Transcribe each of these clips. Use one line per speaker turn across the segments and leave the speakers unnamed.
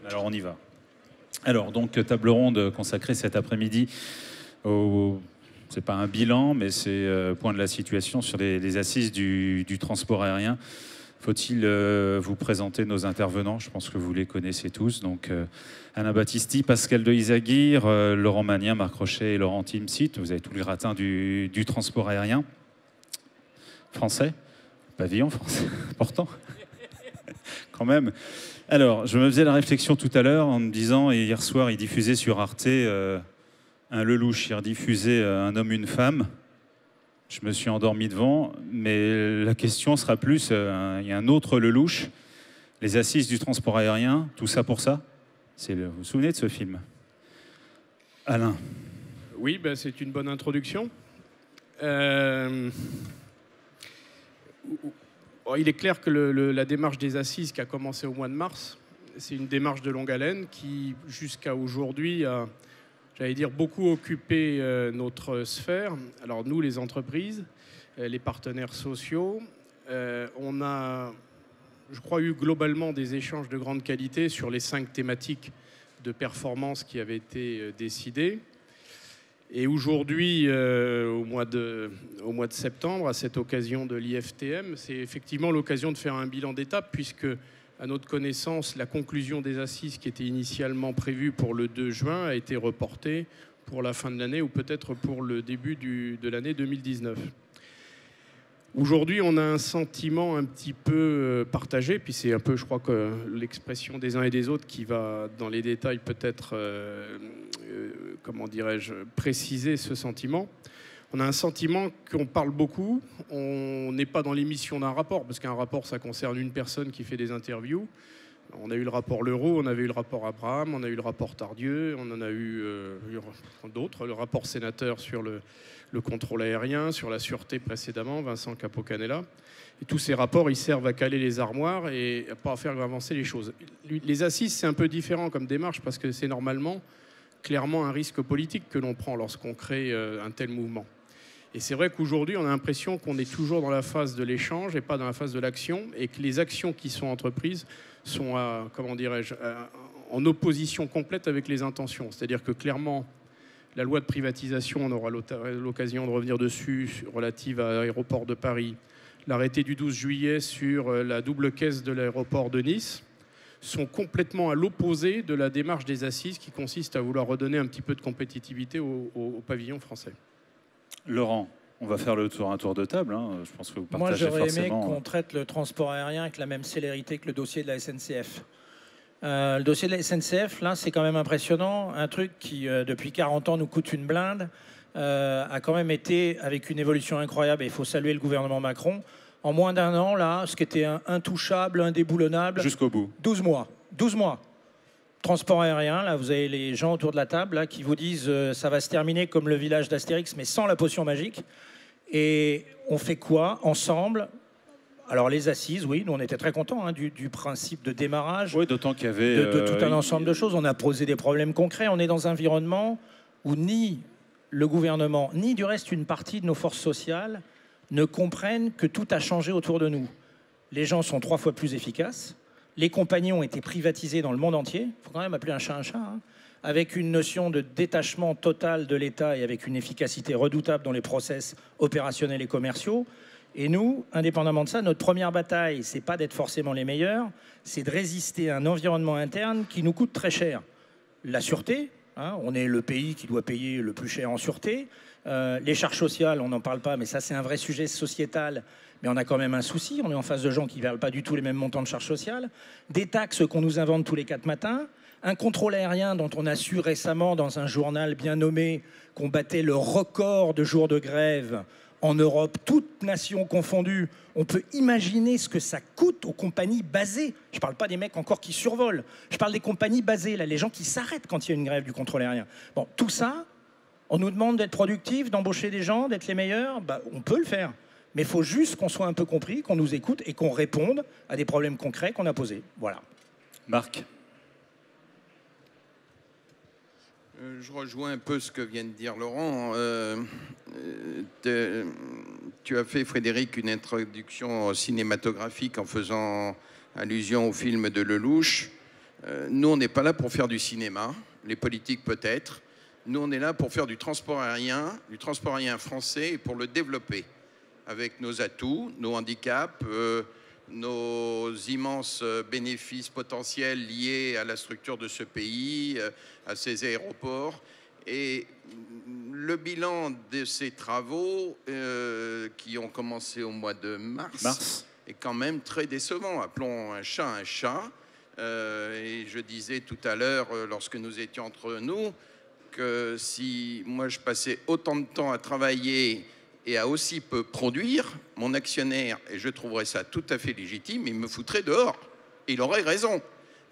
Alors on y va. Alors donc table ronde consacrée cet après-midi au... C'est pas un bilan, mais c'est point de la situation sur les assises du transport aérien. Faut-il vous présenter nos intervenants? Je pense que vous les connaissez tous. Donc Alain Battisti, Pascal de Isaguirre, Laurent Magnien, Marc Rochet et Laurent Timsit. Vous avez tous les gratins du transport aérien français, pavillon français, important quand même. Alors, je me faisais la réflexion tout à l'heure en me disant, et hier soir, il diffusait sur Arte un Lelouch, il rediffusait Un homme, une femme. Je me suis endormi devant, mais la question sera plus, il y a un autre Lelouch, les assises du transport aérien, tout ça pour ça. Vous vous souvenez de ce film? Alain.
Oui, ben, c'est une bonne introduction. Il est clair que la démarche des assises qui a commencé au mois de mars, c'est une démarche de longue haleine qui, jusqu'à aujourd'hui, a, j'allais dire, beaucoup occupé notre sphère. Alors nous, les entreprises, les partenaires sociaux, on a, je crois, eu globalement des échanges de grande qualité sur les 5 thématiques de performance qui avaient été décidées. Et aujourd'hui, au mois de septembre, à cette occasion de l'IFTM, c'est effectivement l'occasion de faire un bilan d'étape, puisque, à notre connaissance, la conclusion des assises qui était initialement prévue pour le 2 juin a été reportée pour la fin de l'année ou peut-être pour le début de l'année 2019. Aujourd'hui, on a un sentiment un petit peu partagé, puis c'est un peu, je crois, que l'expression des uns et des autres qui va, dans les détails, peut-être, comment dirais-je, préciser ce sentiment. On a un sentiment qu'on parle beaucoup, on n'est pas dans l'émission d'un rapport, parce qu'un rapport, ça concerne une personne qui fait des interviews. On a eu le rapport Leroux, on avait eu le rapport Abraham, on a eu le rapport Tardieu, on en a eu d'autres, le rapport sénateur sur le contrôle aérien, sur la sûreté précédemment, Vincent Capo-Canella. Et tous ces rapports, ils servent à caler les armoires et pas à faire avancer les choses. Les assises, c'est un peu différent comme démarche parce que c'est normalement, clairement, un risque politique que l'on prend lorsqu'on crée un tel mouvement. Et c'est vrai qu'aujourd'hui, on a l'impression qu'on est toujours dans la phase de l'échange et pas dans la phase de l'action, et que les actions qui sont entreprises sont, comment dirais-je, en opposition complète avec les intentions. C'est-à-dire que clairement, la loi de privatisation, on aura l'occasion de revenir dessus, relative à l'aéroport de Paris, l'arrêté du 12 juillet sur la double caisse de l'aéroport de Nice, sont complètement à l'opposé de la démarche des assises qui consiste à vouloir redonner un petit peu de compétitivité au pavillon français.
Laurent, on va faire un tour de table. Hein. Je pense que vous partagez forcément...
Moi, j'aurais aimé qu'on traite le transport aérien avec la même célérité que le dossier de la SNCF. Le dossier de la SNCF, là, c'est quand même impressionnant. Un truc qui, depuis 40 ans, nous coûte une blinde, a quand même été avec une évolution incroyable. Et il faut saluer le gouvernement Macron. En moins d'1 an, là, ce qui était intouchable, indéboulonnable...
Jusqu'au bout.
12 mois. 12 mois. Transport aérien, là, vous avez les gens autour de la table là, qui vous disent ça va se terminer comme le village d'Astérix, mais sans la potion magique. Et on fait quoi ensemble? Alors les assises, oui, nous on était très contents hein, du principe de démarrage.
Oui, d'autant qu'il y avait...
de tout un ensemble de choses. On a posé des problèmes concrets. On est dans un environnement où ni le gouvernement, ni du reste une partie de nos forces sociales ne comprennent que tout a changé autour de nous. Les gens sont 3 fois plus efficaces. Les compagnies ont été privatisées dans le monde entier. Il faut quand même appeler un chat, hein, avec une notion de détachement total de l'État et avec une efficacité redoutable dans les process opérationnels et commerciaux. Et nous, indépendamment de ça, notre première bataille, c'est pas d'être forcément les meilleurs, c'est de résister à un environnement interne qui nous coûte très cher. La sûreté, hein, on est le pays qui doit payer le plus cher en sûreté. Les charges sociales, on n'en parle pas, mais ça c'est un vrai sujet sociétal. Mais on a quand même un souci, on est en face de gens qui ne veulent pas du tout les mêmes montants de charges sociales, des taxes qu'on nous invente tous les 4 matins, un contrôle aérien dont on a su récemment dans un journal bien nommé qu'on battait le record de jours de grève en Europe, toutes nations confondues. On peut imaginer ce que ça coûte aux compagnies basées. Je ne parle pas des mecs encore qui survolent, je parle des compagnies basées, là, les gens qui s'arrêtent quand il y a une grève du contrôle aérien. Bon, tout ça, on nous demande d'être productifs, d'embaucher des gens, d'être les meilleurs, bah, on peut le faire. Mais il faut juste qu'on soit un peu compris, qu'on nous écoute et qu'on réponde à des problèmes concrets qu'on a posés. Voilà.
Marc.
Je rejoins un peu ce que vient de dire Laurent. Tu as fait, Frédéric, une introduction cinématographique en faisant allusion au film de Lelouch. Nous, on n'est pas là pour faire du cinéma, les politiques peut-être. Nous, on est là pour faire du transport aérien français et pour le développer avec nos atouts, nos handicaps, nos immenses bénéfices potentiels liés à la structure de ce pays, à ses aéroports. Et le bilan de ces travaux qui ont commencé au mois de mars est quand même très décevant. Appelons un chat. Et je disais tout à l'heure, lorsque nous étions entre nous, que si moi je passais autant de temps à travailler et à aussi peu produire, mon actionnaire, et je trouverais ça tout à fait légitime, il me foutrait dehors. Et il aurait raison,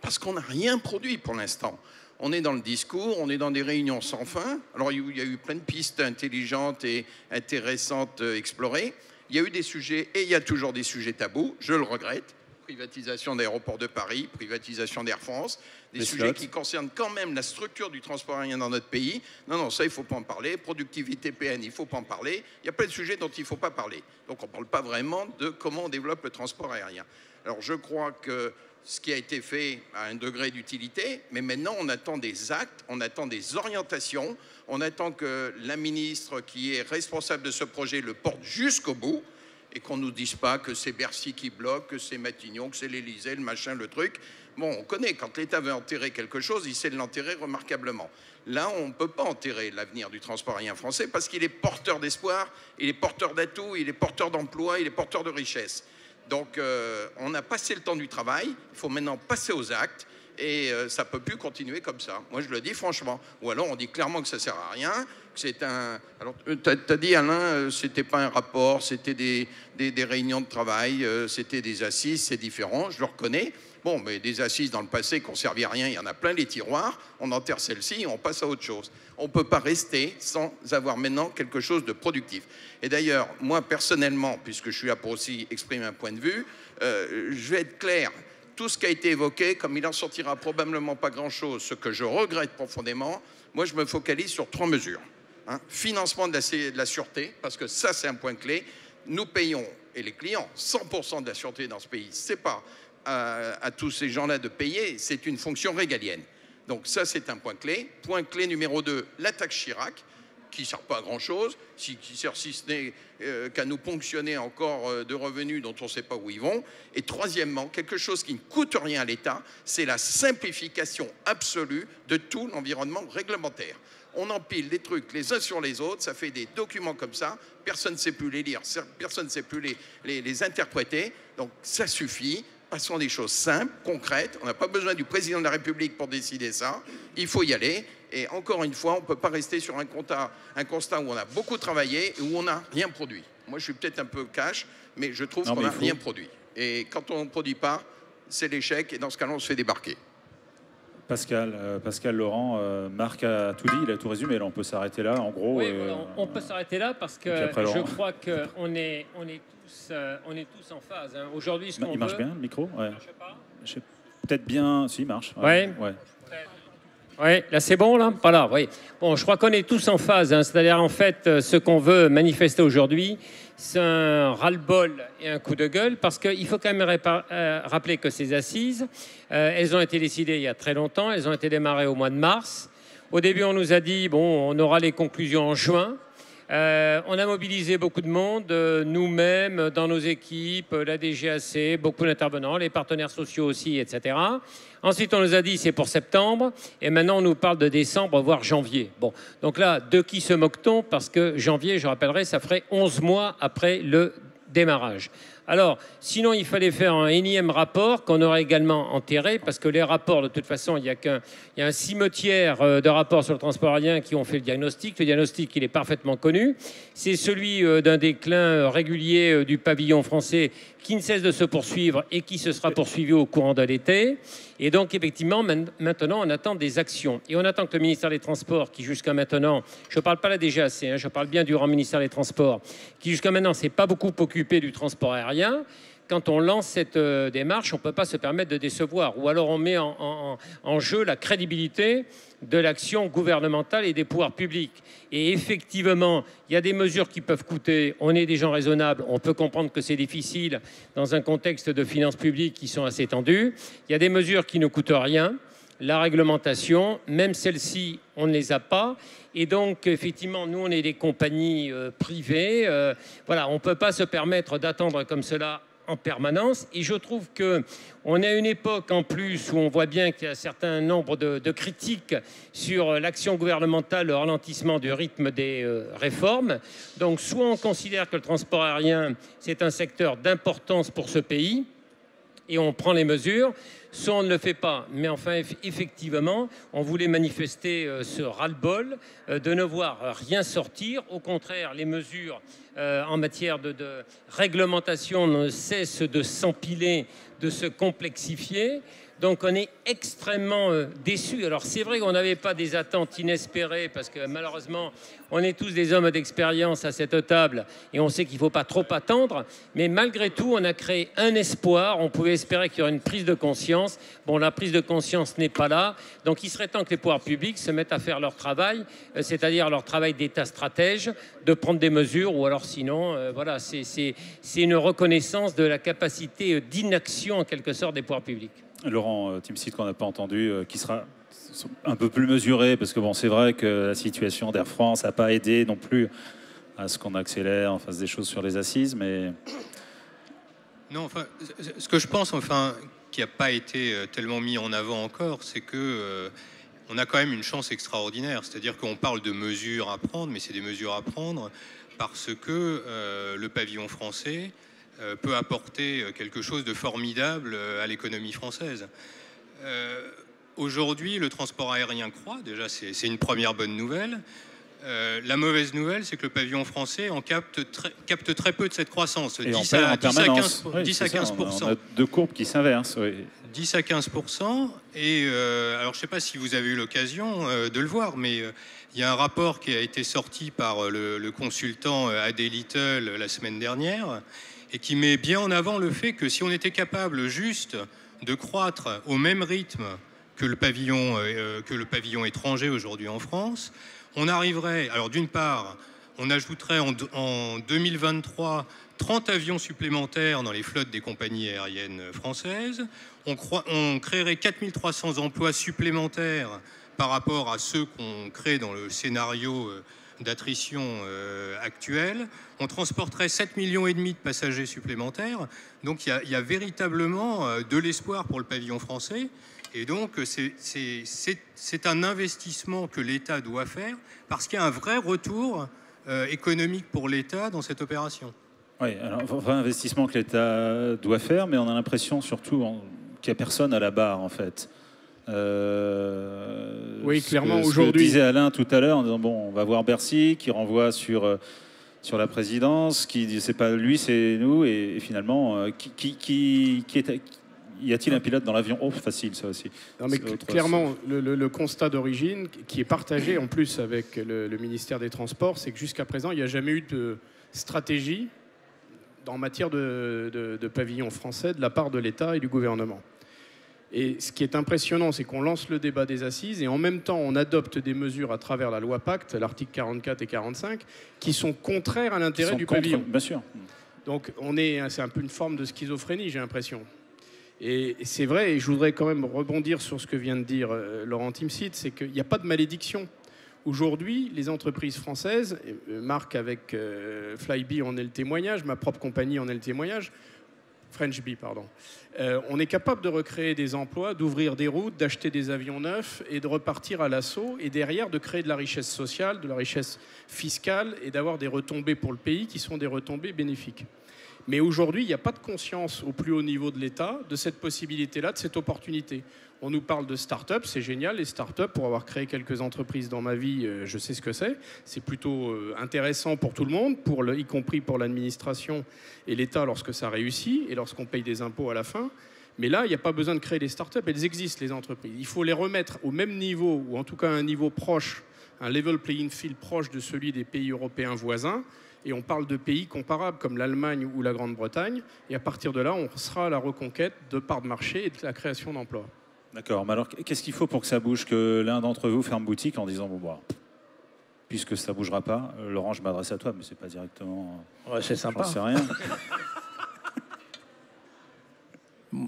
parce qu'on n'a rien produit pour l'instant. On est dans le discours, on est dans des réunions sans fin. Alors il y a eu plein de pistes intelligentes et intéressantes explorées. Il y a eu des sujets, et il y a toujours des sujets tabous, je le regrette. Privatisation d'aéroports de Paris, privatisation d'Air France, des sujets qui concernent quand même la structure du transport aérien dans notre pays. Non, ça, il ne faut pas en parler. Productivité PN, il ne faut pas en parler. Il y a plein de sujets dont il ne faut pas parler. Donc, on ne parle pas vraiment de comment on développe le transport aérien. Alors, je crois que ce qui a été fait a un degré d'utilité, mais maintenant, on attend des actes, on attend des orientations, on attend que la ministre qui est responsable de ce projet le porte jusqu'au bout, et qu'on ne nous dise pas que c'est Bercy qui bloque, que c'est Matignon, que c'est l'Élysée, le machin, le truc. Bon, on connaît, quand l'État veut enterrer quelque chose, il sait l'enterrer remarquablement. Là, on ne peut pas enterrer l'avenir du transport aérien français parce qu'il est porteur d'espoir, il est porteur d'atouts, il est porteur d'emplois, il est porteur de richesses. Donc, on a passé le temps du travail, il faut maintenant passer aux actes. Et ça ne peut plus continuer comme ça. Moi, je le dis franchement. Ou alors, on dit clairement que ça ne sert à rien. C'est un... Alors, tu as dit, Alain, ce n'était pas un rapport, c'était des réunions de travail, c'était des assises, c'est différent, je le reconnais. Bon, mais des assises dans le passé qui n'ont servi à rien, il y en a plein les tiroirs. On enterre celle-ci et on passe à autre chose. On ne peut pas rester sans avoir maintenant quelque chose de productif. Et d'ailleurs, moi, personnellement, puisque je suis là pour aussi exprimer un point de vue, je vais être clair. Tout ce qui a été évoqué, comme il n'en sortira probablement pas grand-chose, ce que je regrette profondément, moi je me focalise sur 3 mesures. Financement de la sûreté, parce que ça c'est un point clé. Nous payons, et les clients, 100% de la sûreté dans ce pays. Ce n'est pas à tous ces gens-là de payer, c'est une fonction régalienne. Donc ça c'est un point clé. Point clé numéro 2, la taxe Chirac, qui ne sert pas à grand-chose, qui sert si ce n'est qu'à nous ponctionner encore de revenus dont on ne sait pas où ils vont. Et troisièmement, quelque chose qui ne coûte rien à l'État, c'est la simplification absolue de tout l'environnement réglementaire. On empile des trucs les uns sur les autres, ça fait des documents comme ça, personne ne sait plus les lire, personne ne sait plus les interpréter, donc ça suffit. Passons des choses simples, concrètes. On n'a pas besoin du président de la République pour décider ça. Il faut y aller. Et encore une fois, on ne peut pas rester sur un constat où on a beaucoup travaillé et où on n'a rien produit. Moi, je suis peut-être un peu cash, mais je trouve qu'on n'a rien produit. Et quand on ne produit pas, c'est l'échec. Et dans ce cas-là, on se fait débarquer.
Pascal Laurent, Marc a tout dit, il a tout résumé. Là, on peut s'arrêter là, en gros.
Oui, voilà, on peut s'arrêter là parce que je crois qu'on est tous en phase. Hein. Aujourd'hui, ce qu'on
il marche
veut...
bien, le micro? Ouais.
Il marche pas.
Peut-être bien, si, il marche.
Ouais. Oui, là c'est bon, là. Voilà, oui. Bon, je crois qu'on est tous en phase. Hein. C'est-à-dire, en fait, ce qu'on veut manifester aujourd'hui, c'est un ras-le-bol et un coup de gueule, parce qu'il faut quand même rappeler que ces assises, elles ont été décidées il y a très longtemps. Elles ont été démarrées au mois de mars. Au début, on nous a dit, bon, on aura les conclusions en juin. On a mobilisé beaucoup de monde, nous-mêmes, dans nos équipes, la DGAC, beaucoup d'intervenants, les partenaires sociaux aussi, etc. Ensuite, on nous a dit c'est pour septembre, et maintenant on nous parle de décembre, voire janvier. Bon, donc là, de qui se moque-t-on? Parce que janvier, je rappellerai, ça ferait 11 mois après le démarrage. Alors, sinon, il fallait faire un énième rapport qu'on aurait également enterré, parce que les rapports, de toute façon, il y a un cimetière de rapports sur le transport aérien qui ont fait le diagnostic. Le diagnostic, il est parfaitement connu. C'est celui d'un déclin régulier du pavillon français qui ne cesse de se poursuivre et qui se sera poursuivi au courant de l'été. Et donc, effectivement, maintenant, on attend des actions. Et on attend que le ministère des Transports, qui jusqu'à maintenant, je ne parle pas de la DGAC, hein, je parle bien du grand ministère des Transports, qui jusqu'à maintenant ne s'est pas beaucoup occupé du transport aérien, quand on lance cette démarche, on ne peut pas se permettre de décevoir. Ou alors on met en jeu la crédibilité de l'action gouvernementale et des pouvoirs publics. Et effectivement, il y a des mesures qui peuvent coûter. On est des gens raisonnables. On peut comprendre que c'est difficile dans un contexte de finances publiques qui sont assez tendues. Il y a des mesures qui ne coûtent rien. La réglementation, même celle-ci, on ne les a pas. Et donc, effectivement, nous, on est des compagnies privées. Voilà, on ne peut pas se permettre d'attendre comme cela en permanence. Et je trouve qu'on est à une époque en plus où on voit bien qu'il y a un certain nombre de critiques sur l'action gouvernementale, le ralentissement du rythme des réformes. Donc, soit on considère que le transport aérien, c'est un secteur d'importance pour ce pays, et on prend les mesures, soit on ne le fait pas. Mais enfin, effectivement, on voulait manifester ce ras-le-bol de ne voir rien sortir. Au contraire, les mesures en matière de réglementation ne cessent de s'empiler, de se complexifier. Donc on est extrêmement déçus. Alors c'est vrai qu'on n'avait pas des attentes inespérées parce que malheureusement on est tous des hommes d'expérience à cette table et on sait qu'il ne faut pas trop attendre. Mais malgré tout on a créé un espoir. On pouvait espérer qu'il y aurait une prise de conscience. Bon, la prise de conscience n'est pas là. Donc il serait temps que les pouvoirs publics se mettent à faire leur travail, c'est-à-dire leur travail d'État stratège, de prendre des mesures ou alors sinon voilà, c'est une reconnaissance de la capacité d'inaction en quelque sorte des pouvoirs publics.
Laurent Timsit, qu'on n'a pas entendu, qui sera un peu plus mesuré, parce que bon, c'est vrai que la situation d'Air France n'a pas aidé non plus à ce qu'on accélère, en fasse des choses sur les assises, mais...
Non, enfin, ce que je pense, enfin, qui n'a pas été tellement mis en avant encore, c'est que on a quand même une chance extraordinaire. C'est-à-dire qu'on parle de mesures à prendre, mais c'est des mesures à prendre parce que le pavillon français peut apporter quelque chose de formidable à l'économie française. Aujourd'hui, le transport aérien croît. Déjà, c'est une première bonne nouvelle. La mauvaise nouvelle, c'est que le pavillon français en capte très peu de cette croissance.
Et
10 à 15%.
On a deux courbes qui s'inversent. Oui.
10 à 15%. Et alors, je ne sais pas si vous avez eu l'occasion de le voir, mais il y a un rapport qui a été sorti par le consultant Adé Little la semaine dernière et qui met bien en avant le fait que si on était capable juste de croître au même rythme que le pavillon étranger aujourd'hui en France, on arriverait, alors d'une part, on ajouterait en 2023 30 avions supplémentaires dans les flottes des compagnies aériennes françaises, on créerait 4300 emplois supplémentaires par rapport à ceux qu'on crée dans le scénario d'attrition actuelle, on transporterait 7,5 millions de passagers supplémentaires. Donc il y a véritablement de l'espoir pour le pavillon français. Et donc c'est un investissement que l'État doit faire parce qu'il y a un vrai retour économique pour l'État dans cette opération.
Oui, alors un vrai investissement que l'État doit faire, mais on a l'impression surtout qu'il n'y a personne à la barre en fait.
Oui, clairement, aujourd'hui.
Ce que disait Alain tout à l'heure en disant bon, on va voir Bercy qui renvoie sur la présidence, qui dit c'est pas lui, c'est nous, et finalement, y a-t-il un pilote dans l'avion? Oh, facile ça aussi.
Non, mais clairement, le constat d'origine qui est partagé en plus avec le ministère des Transports, c'est que jusqu'à présent, il n'y a jamais eu de stratégie en matière de pavillon français de la part de l'État et du gouvernement. Et ce qui est impressionnant, c'est qu'on lance le débat des assises et en même temps, on adopte des mesures à travers la loi Pacte, l'article 44 et 45, qui sont contraires à l'intérêt du pavillon.
Bien sûr.
Donc, c'est un peu une forme de schizophrénie, j'ai l'impression. Et c'est vrai, et je voudrais quand même rebondir sur ce que vient de dire Laurent Timsit, c'est qu'il n'y a pas de malédiction. Aujourd'hui, les entreprises françaises, Marc avec Flybe en est le témoignage, ma propre compagnie en est le témoignage, French Bee, pardon. On est capable de recréer des emplois, d'ouvrir des routes, d'acheter des avions neufs et de repartir à l'assaut et derrière de créer de la richesse sociale, de la richesse fiscale et d'avoir des retombées pour le pays qui sont des retombées bénéfiques. Mais aujourd'hui, il n'y a pas de conscience au plus haut niveau de l'État de cette possibilité-là, de cette opportunité. On nous parle de start-up, c'est génial, les start-up, pour avoir créé quelques entreprises dans ma vie, je sais ce que c'est. C'est plutôt intéressant pour tout le monde, y compris pour l'administration et l'État lorsque ça réussit et lorsqu'on paye des impôts à la fin. Mais là, il n'y a pas besoin de créer des start-up, elles existent, les entreprises. Il faut les remettre au même niveau, ou en tout cas à un niveau proche, un level playing field proche de celui des pays européens voisins. Et on parle de pays comparables comme l'Allemagne ou la Grande-Bretagne. Et à partir de là, on sera à la reconquête de parts de marché et de la création d'emplois.
D'accord, mais alors qu'est-ce qu'il faut pour que ça bouge? Que l'un d'entre vous ferme boutique en disant bon, bah, puisque ça ne bougera pas, Laurent, je m'adresse à toi, mais c'est pas directement.
Ouais, c'est sympa.
J'en sais rien.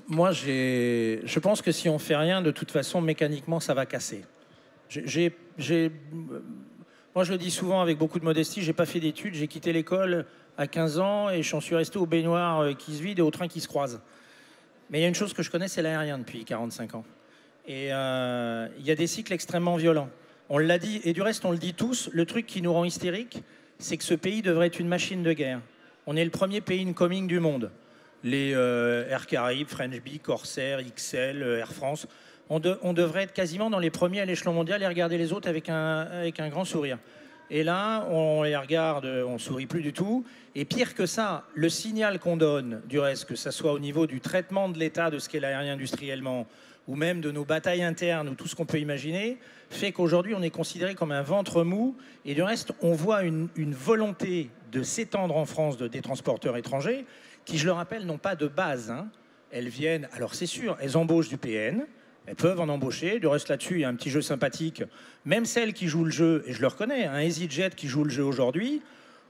Moi, je pense que si on fait rien, de toute façon, mécaniquement, ça va casser. Moi, je le dis souvent avec beaucoup de modestie, j'ai pas fait d'études, j'ai quitté l'école à 15 ans et j'en suis resté aux baignoires qui se vident et aux trains qui se croisent. Mais il y a une chose que je connais, c'est l'aérien depuis 45 ans. Et il y a des cycles extrêmement violents. On l'a dit, et du reste, on le dit tous, le truc qui nous rend hystériques, c'est que ce pays devrait être une machine de guerre. On est le premier pays incoming du monde. Les Air Caraïbes, French Bee, Corsair, XL, Air France, on devrait être quasiment dans les premiers à l'échelon mondial et regarder les autres avec un grand sourire. Et là, on les regarde, on sourit plus du tout. Et pire que ça, le signal qu'on donne, du reste, que ce soit au niveau du traitement de l'état de ce qu'est l'aérien industriellement, ou même de nos batailles internes, ou tout ce qu'on peut imaginer, fait qu'aujourd'hui, on est considéré comme un ventre mou. Et du reste, on voit une volonté de s'étendre en France des transporteurs étrangers, qui, je le rappelle, n'ont pas de base. Hein. Elles viennent, alors c'est sûr, elles embauchent du PN, elles peuvent en embaucher. Du reste, là-dessus, il y a un petit jeu sympathique. Même celles qui jouent le jeu, et je le reconnais, un EasyJet qui joue le jeu aujourd'hui,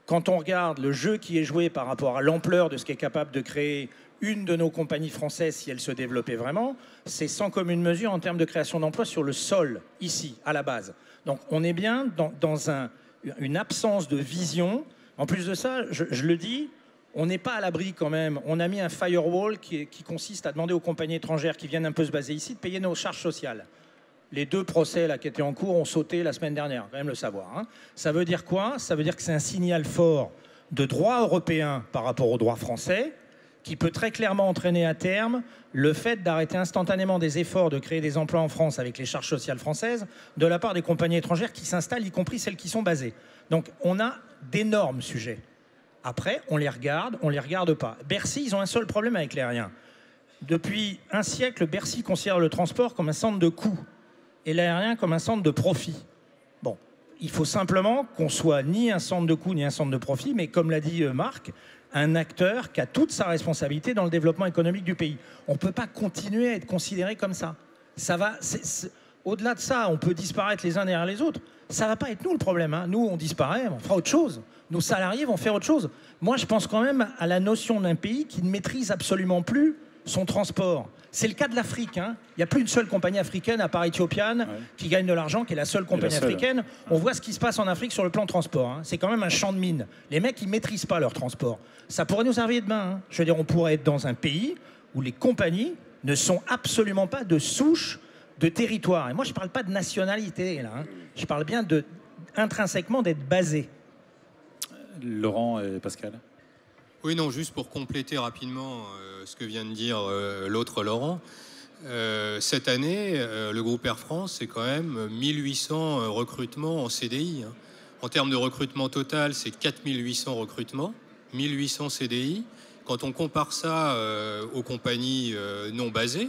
quand on regarde le jeu qui est joué par rapport à l'ampleur de ce qu'est capable de créer une de nos compagnies françaises, si elle se développait vraiment, c'est sans commune mesure en termes de création d'emplois sur le sol, ici, à la base. Donc on est bien dans une absence de vision. En plus de ça, je le dis, on n'est pas à l'abri quand même. On a mis un firewall qui consiste à demander aux compagnies étrangères qui viennent un peu se baser ici de payer nos charges sociales. Les 2 procès là, qui étaient en cours ont sauté la semaine dernière, quand même le savoir. Hein. Ça veut dire quoi? Ça veut dire que c'est un signal fort de droit européen par rapport au droit français qui peut très clairement entraîner à terme le fait d'arrêter instantanément des efforts de créer des emplois en France avec les charges sociales françaises de la part des compagnies étrangères qui s'installent, y compris celles qui sont basées. Donc on a d'énormes sujets. Après, on les regarde pas. Bercy, ils ont un seul problème avec l'aérien. Depuis un siècle, Bercy considère le transport comme un centre de coût et l'aérien comme un centre de profit. Bon, il faut simplement qu'on soit ni un centre de coût ni un centre de profit, mais comme l'a dit Marc, un acteur qui a toute sa responsabilité dans le développement économique du pays. On ne peut pas continuer à être considéré comme ça. Ça va, au-delà de ça, on peut disparaître les uns derrière les autres. Ça ne va pas être nous le problème. Hein. Nous, on disparaît, on fera autre chose. Nos salariés vont faire autre chose. Moi, je pense quand même à la notion d'un pays qui ne maîtrise absolument plus son transport. C'est le cas de l'Afrique. Hein. Il n'y a plus une seule compagnie africaine, à part Ethiopian, qui gagne de l'argent, qui est la seule compagnie africaine. On voit ce qui se passe en Afrique sur le plan transport. Hein. C'est quand même un champ de mine. Les mecs, ils ne maîtrisent pas leur transport. Ça pourrait nous servir demain. Hein. Je veux dire, on pourrait être dans un pays où les compagnies ne sont absolument pas de souche de territoire. Et moi, je ne parle pas de nationalité. Là, hein. Je parle bien intrinsèquement d'être basé.
Laurent et Pascal.
Oui, non, juste pour compléter rapidement ce que vient de dire l'autre Laurent. Cette année, le groupe Air France, c'est quand même 1800 recrutements en CDI. Hein. En termes de recrutement total, c'est 4800 recrutements, 1800 CDI. Quand on compare ça aux compagnies non basées,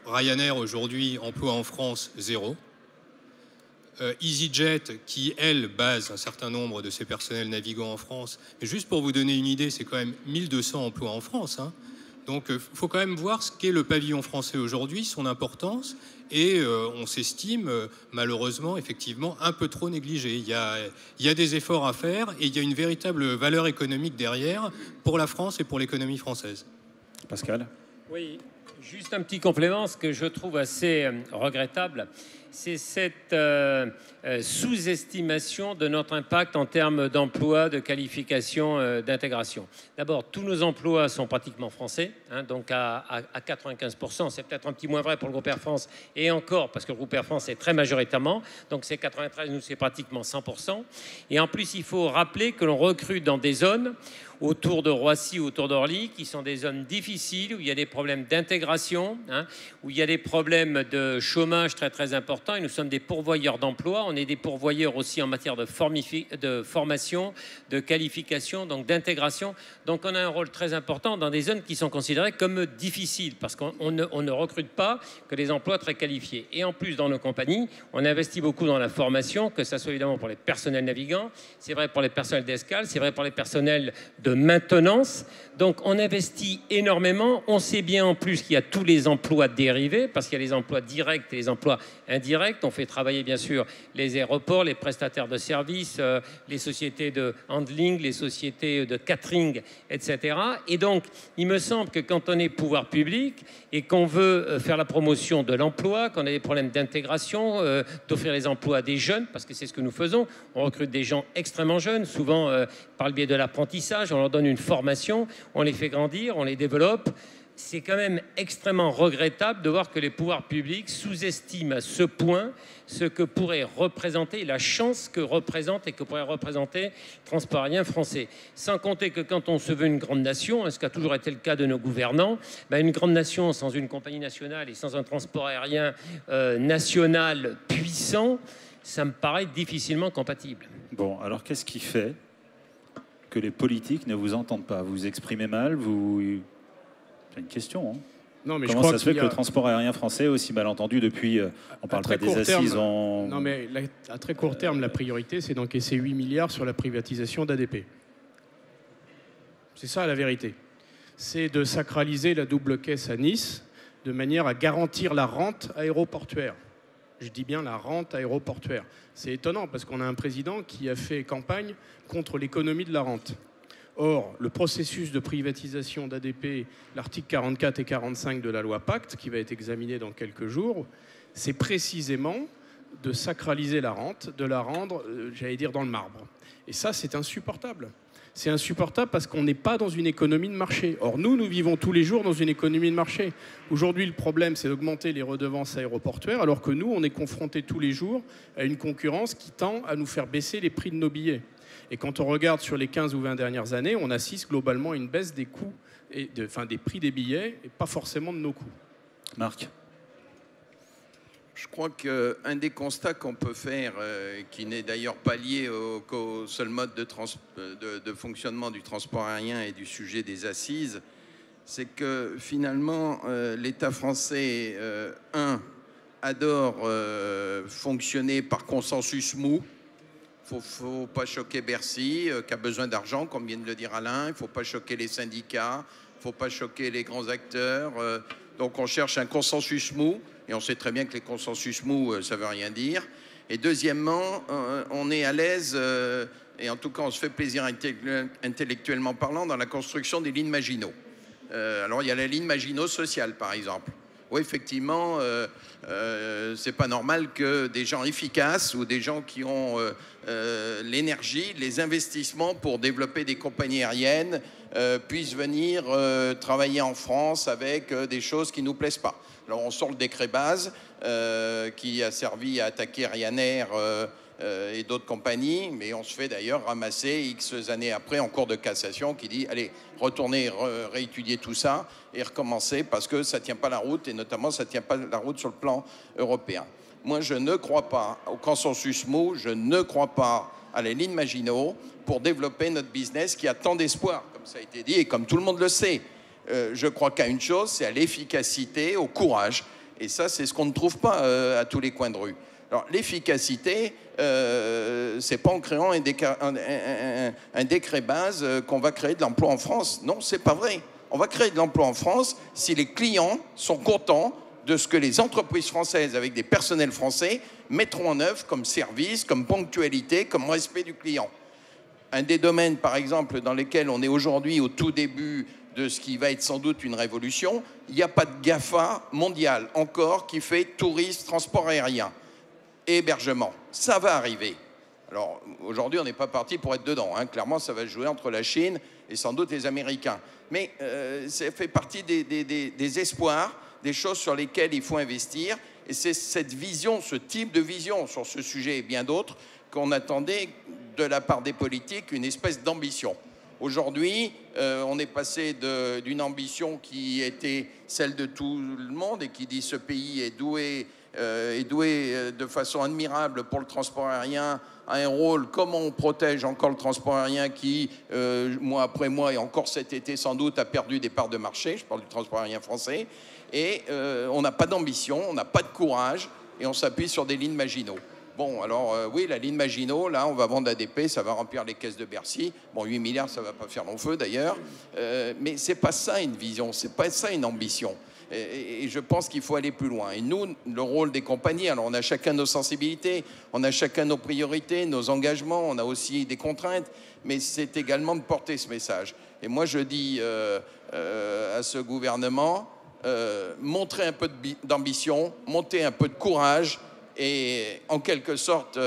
Ryanair aujourd'hui emploie en France 0. EasyJet, qui, elle, base un certain nombre de ses personnels navigants en France. Mais juste pour vous donner une idée, c'est quand même 1200 emplois en France. Hein. Donc, il faut quand même voir ce qu'est le pavillon français aujourd'hui, son importance. Et on s'estime, malheureusement, effectivement, un peu trop négligé. Il y a des efforts à faire et il y a une véritable valeur économique derrière pour la France et pour l'économie française.
Pascal ?
Oui, juste un petit complément, ce que je trouve assez regrettable, c'est cette sous-estimation de notre impact en termes d'emploi, de qualification, d'intégration. D'abord, tous nos emplois sont pratiquement français, hein, donc à 95%. C'est peut-être un petit moins vrai pour le groupe Air France, et encore, parce que le groupe Air France est très majoritairement, donc c'est 93, nous c'est pratiquement 100%. Et en plus, il faut rappeler que l'on recrute dans des zones autour de Roissy, autour d'Orly, qui sont des zones difficiles, où il y a des problèmes d'intégration, hein, où il y a des problèmes de chômage très très importants. Et nous sommes des pourvoyeurs d'emploi. On est des pourvoyeurs aussi en matière de formation, de qualification, donc d'intégration. Donc on a un rôle très important dans des zones qui sont considérées comme difficiles, parce qu'on ne recrute pas que des emplois très qualifiés. Et en plus, dans nos compagnies, on investit beaucoup dans la formation, que ce soit évidemment pour les personnels navigants, c'est vrai pour les personnels d'escale, c'est vrai pour les personnels de maintenance. Donc on investit énormément. On sait bien en plus qu'il y a tous les emplois dérivés, parce qu'il y a les emplois directs et les emplois indirects. On fait travailler bien sûr les aéroports, les prestataires de services, les sociétés de handling, les sociétés de catering, etc. Et donc, il me semble que quand on est pouvoir public et qu'on veut faire la promotion de l'emploi, qu'on a des problèmes d'intégration, d'offrir les emplois à des jeunes, parce que c'est ce que nous faisons, on recrute des gens extrêmement jeunes, souvent par le biais de l'apprentissage, on leur donne une formation, on les fait grandir, on les développe. C'est quand même extrêmement regrettable de voir que les pouvoirs publics sous-estiment à ce point ce que pourrait représenter, la chance que représente et que pourrait représenter le transport aérien français. Sans compter que quand on se veut une grande nation, ce qui a toujours été le cas de nos gouvernants, une grande nation sans une compagnie nationale et sans un transport aérien national puissant, ça me paraît difficilement compatible.
Bon, alors qu'est-ce qui fait que les politiques ne vous entendent pas? Vous vous exprimez mal, C'est une question. Hein.
Non, mais
comment ça se fait que le transport aérien français est aussi mal entendu depuis... on parle pas des assises en...
Non, mais à très court terme, la priorité, c'est d'encaisser 8 milliards sur la privatisation d'ADP. C'est ça la vérité. C'est de sacraliser la double caisse à Nice de manière à garantir la rente aéroportuaire. Je dis bien la rente aéroportuaire. C'est étonnant parce qu'on a un président qui a fait campagne contre l'économie de la rente. Or, le processus de privatisation d'ADP, l'article 44 et 45 de la loi Pacte, qui va être examiné dans quelques jours, c'est précisément de sacraliser la rente, de la rendre, j'allais dire, dans le marbre. Et ça, c'est insupportable. C'est insupportable parce qu'on n'est pas dans une économie de marché. Or, nous vivons tous les jours dans une économie de marché. Aujourd'hui, le problème, c'est d'augmenter les redevances aéroportuaires, alors que nous, on est confrontés tous les jours à une concurrence qui tend à nous faire baisser les prix de nos billets. Et quand on regarde sur les 15 ou 20 dernières années, on assiste globalement à une baisse des coûts, des prix des billets, et pas forcément de nos coûts.
Marc ?
Je crois qu'un des constats qu'on peut faire, qui n'est d'ailleurs pas lié qu'au seul mode de fonctionnement du transport aérien et du sujet des assises, c'est que finalement, l'État français, adore fonctionner par consensus mou. Il ne faut pas choquer Bercy, qui a besoin d'argent, comme vient de le dire Alain. Il ne faut pas choquer les syndicats, il ne faut pas choquer les grands acteurs. Donc on cherche un consensus mou. Et on sait très bien que les consensus mous, ça ne veut rien dire. Et deuxièmement, on est à l'aise, et en tout cas on se fait plaisir intellectuellement parlant, dans la construction des lignes Maginot. Alors il y a la ligne Maginot sociale, par exemple. Oui, effectivement, c'est pas normal que des gens efficaces ou des gens qui ont l'énergie, les investissements pour développer des compagnies aériennes puissent venir travailler en France avec des choses qui ne nous plaisent pas. Alors on sort le décret base qui a servi à attaquer Ryanair et d'autres compagnies, mais on se fait d'ailleurs ramasser X années après en cours de cassation qui dit allez, retournez réétudier tout ça et recommencer parce que ça ne tient pas la route et notamment ça ne tient pas la route sur le plan européen. Moi je ne crois pas au consensus mou, je ne crois pas à la ligne Maginot pour développer notre business qui a tant d'espoir, comme ça a été dit et comme tout le monde le sait. Je crois qu'à une chose, c'est à l'efficacité, au courage. Et ça, c'est ce qu'on ne trouve pas à tous les coins de rue. Alors, l'efficacité, c'est pas en créant un décret base qu'on va créer de l'emploi en France. Non, c'est pas vrai. On va créer de l'emploi en France si les clients sont contents de ce que les entreprises françaises, avec des personnels français, mettront en œuvre comme service, comme ponctualité, comme respect du client. Un des domaines, par exemple, dans lesquels on est aujourd'hui au tout début de ce qui va être sans doute une révolution, il n'y a pas de GAFA mondial encore qui fait tourisme, transport aérien et hébergement. Ça va arriver. Alors aujourd'hui, on n'est pas parti pour être dedans. Hein. Clairement, ça va se jouer entre la Chine et sans doute les Américains. Mais ça fait partie des espoirs, des choses sur lesquelles il faut investir. Et c'est cette vision, ce type de vision sur ce sujet et bien d'autres qu'on attendait de la part des politiques, une espèce d'ambition. Aujourd'hui, on est passé d'une ambition qui était celle de tout le monde et qui dit ce pays est doué de façon admirable pour le transport aérien, a un rôle, comment on protège encore le transport aérien qui, mois après mois et encore cet été sans doute, a perdu des parts de marché, je parle du transport aérien français, et on n'a pas d'ambition, on n'a pas de courage, et on s'appuie sur des lignes Maginot. Bon, alors oui, la ligne Maginot, là, on va vendre ADP, ça va remplir les caisses de Bercy. Bon, 8 milliards, ça ne va pas faire long feu d'ailleurs. Mais ce n'est pas ça une vision, ce n'est pas ça une ambition. Et je pense qu'il faut aller plus loin. Et nous, le rôle des compagnies, alors on a chacun nos sensibilités, on a chacun nos priorités, nos engagements, on a aussi des contraintes, mais c'est également de porter ce message. Et moi, je dis à ce gouvernement, montrez un peu d'ambition, montez un peu de courage, et en quelque sorte,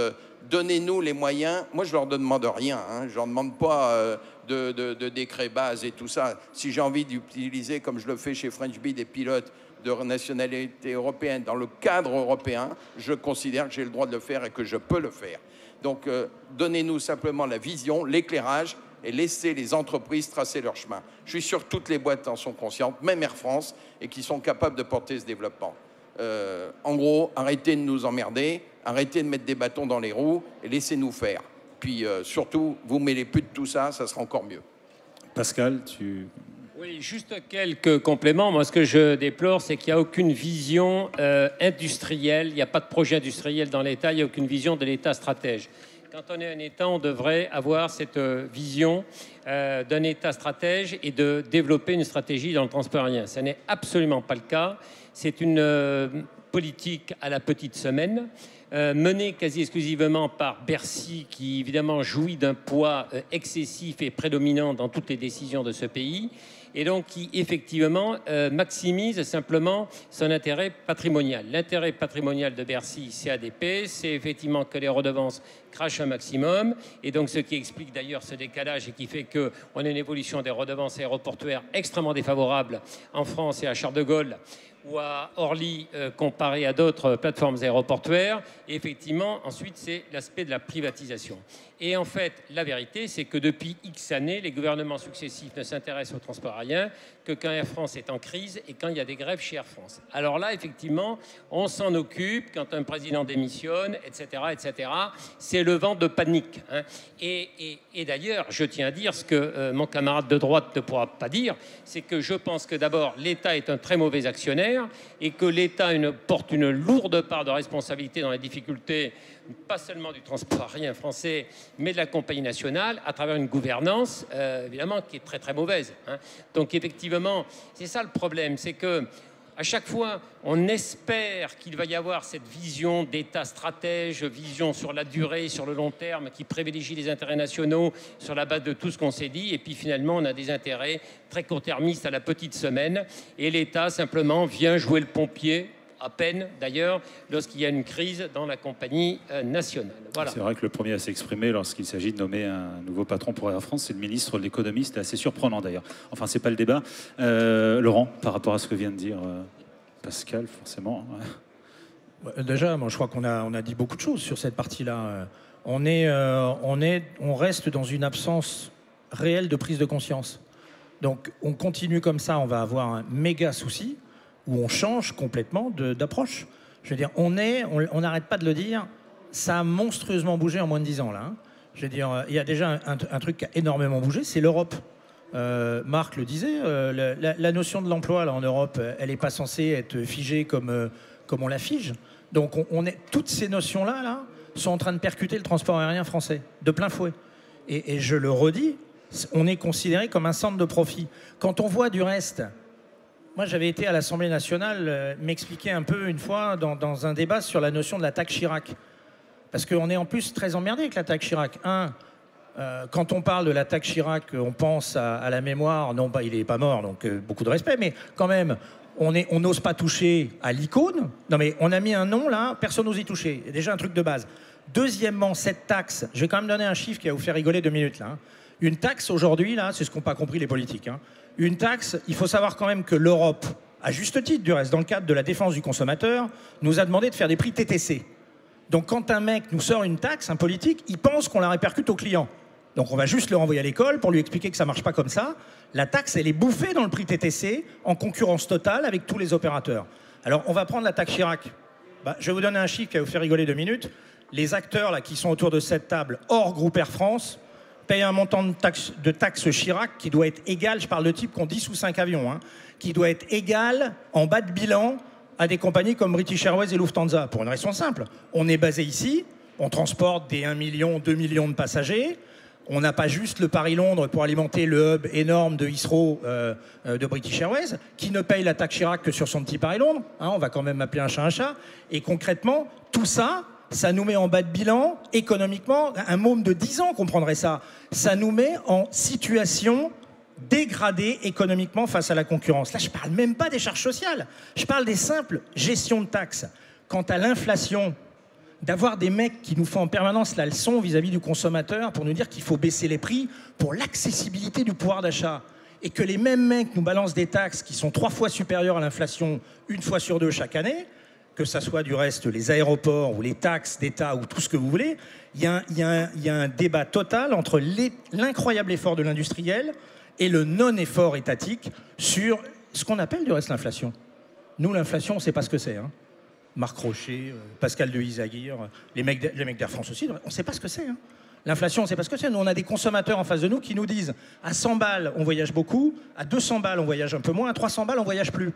donnez-nous les moyens. Moi, je ne leur demande rien. Hein. Je ne leur demande pas de décret base et tout ça. Si j'ai envie d'utiliser, comme je le fais chez French Bee, des pilotes de nationalité européenne dans le cadre européen, je considère que j'ai le droit de le faire et que je peux le faire. Donc, donnez-nous simplement la vision, l'éclairage et laissez les entreprises tracer leur chemin. Je suis sûr que toutes les boîtes en sont conscientes, même Air France, et qui sont capables de porter ce développement. En gros, arrêtez de nous emmerder, arrêtez de mettre des bâtons dans les roues et laissez-nous faire. Puis surtout, vous mêlez plus de tout ça, ça sera encore mieux.
Pascal, tu...
Oui, juste quelques compléments. Moi, ce que je déplore, c'est qu'il n'y a aucune vision industrielle, il n'y a pas de projet industriel dans l'État, il n'y a aucune vision de l'État stratège. Quand on est un État, on devrait avoir cette vision d'un État stratège et de développer une stratégie dans le transport aérien. Ce n'est absolument pas le cas. C'est une politique à la petite semaine, menée quasi exclusivement par Bercy, qui évidemment jouit d'un poids excessif et prédominant dans toutes les décisions de ce pays, et donc qui effectivement maximise simplement son intérêt patrimonial. L'intérêt patrimonial de Bercy, c'est ADP, c'est effectivement que les redevances crachent un maximum, et donc ce qui explique d'ailleurs ce décalage et qui fait qu'on a une évolution des redevances aéroportuaires extrêmement défavorable en France et à Charles de Gaulle ou à Orly comparé à d'autres plateformes aéroportuaires. Et effectivement, ensuite, c'est l'aspect de la privatisation. Et en fait, la vérité, c'est que depuis X années, les gouvernements successifs ne s'intéressent au transport aérien que quand Air France est en crise et quand il y a des grèves chez Air France. Alors là, effectivement, on s'en occupe quand un président démissionne, etc., etc. C'est le vent de panique. Hein. Et d'ailleurs, je tiens à dire ce que mon camarade de droite ne pourra pas dire, c'est que je pense que d'abord, l'État est un très mauvais actionnaire et que l'État porte une lourde part de responsabilité dans les difficultés, pas seulement du transport aérien français, mais de la compagnie nationale, à travers une gouvernance, évidemment, qui est très très mauvaise. Hein. Donc effectivement, c'est ça le problème, c'est que à chaque fois, on espère qu'il va y avoir cette vision d'État stratège, vision sur la durée, sur le long terme, qui privilégie les intérêts nationaux sur la base de tout ce qu'on s'est dit. Et puis finalement, on a des intérêts très court-termistes à la petite semaine. Et l'État, simplement, vient jouer le pompier, à peine d'ailleurs, lorsqu'il y a une crise dans la compagnie nationale. Voilà.
C'est vrai que le premier à s'exprimer lorsqu'il s'agit de nommer un nouveau patron pour Air France, c'est le ministre de l'économie. C'était assez surprenant d'ailleurs. Enfin, c'est pas le débat. Laurent, par rapport à ce que vient de dire Pascal, forcément.
Déjà, moi, je crois qu'on a dit beaucoup de choses sur cette partie-là. On reste dans une absence réelle de prise de conscience. Donc, on continue comme ça, on va avoir un méga souci où on change complètement d'approche. Je veux dire, on n'arrête pas de le dire, ça a monstrueusement bougé en moins de 10 ans, là. Hein. Je veux dire, il y a déjà un truc qui a énormément bougé, c'est l'Europe. Marc le disait, la notion de l'emploi là en Europe, elle n'est pas censée être figée comme on la fige. Donc toutes ces notions-là là, sont en train de percuter le transport aérien français, de plein fouet. Et je le redis, on est considéré comme un centre de profit. Quand on voit du reste... Moi, j'avais été à l'Assemblée nationale m'expliquer un peu une fois dans un débat sur la notion de la taxe Chirac. Parce qu'on est en plus très emmerdé avec la taxe Chirac. Quand on parle de la taxe Chirac, on pense à la mémoire. Non, il n'est pas mort, donc beaucoup de respect. Mais quand même, on n'ose pas toucher à l'icône. Non, mais on a mis un nom là, personne n'ose y toucher. Déjà un truc de base. Deuxièmement, cette taxe, je vais quand même donner un chiffre qui va vous faire rigoler 2 minutes là. Hein. Une taxe aujourd'hui, là, c'est ce qu'ont pas compris les politiques. Hein. Une taxe, il faut savoir quand même que l'Europe, à juste titre du reste, dans le cadre de la défense du consommateur, nous a demandé de faire des prix TTC. Donc quand un mec nous sort une taxe, un politique, il pense qu'on la répercute au client. Donc on va juste le renvoyer à l'école pour lui expliquer que ça ne marche pas comme ça. La taxe, elle est bouffée dans le prix TTC, en concurrence totale avec tous les opérateurs. Alors on va prendre la taxe Chirac. Je vais vous donner un chiffre qui va vous faire rigoler 2 minutes. Les acteurs là, qui sont autour de cette table, hors groupe Air France, payent un montant de taxe Chirac qui doit être égal, je parle de types qui ont 10 ou 5 avions, qui doit être égal en bas de bilan à des compagnies comme British Airways et Lufthansa. Pour une raison simple, on est basé ici, on transporte des 1 million, 2 millions de passagers, on n'a pas juste le Paris-Londres pour alimenter le hub énorme de Heathrow de British Airways, qui ne paye la taxe Chirac que sur son petit Paris-Londres, on va quand même appeler un chat un chat, et concrètement, tout ça, ça nous met en bas de bilan, économiquement, un môme de 10 ans comprendrait ça, ça nous met en situation dégradée économiquement face à la concurrence. Là, je ne parle même pas des charges sociales, je parle des simples gestions de taxes. Quant à l'inflation, d'avoir des mecs qui nous font en permanence la leçon vis-à-vis du consommateur pour nous dire qu'il faut baisser les prix pour l'accessibilité du pouvoir d'achat, et que les mêmes mecs nous balancent des taxes qui sont 3 fois supérieures à l'inflation, 1 fois sur 2 chaque année, que ça soit du reste les aéroports ou les taxes d'État ou tout ce que vous voulez, il y a un débat total entre l'incroyable effort de l'industriel et le non-effort étatique sur ce qu'on appelle du reste l'inflation. Nous, l'inflation, on ne sait pas ce que c'est. Marc Rochet, Pascal de Isaguirre, les mecs d'Air France aussi, on ne sait pas ce que c'est. L'inflation, on ne sait pas ce que c'est. Nous, on a des consommateurs en face de nous qui nous disent à 100 balles, on voyage beaucoup, à 200 balles, on voyage un peu moins, à 300 balles, on voyage plus.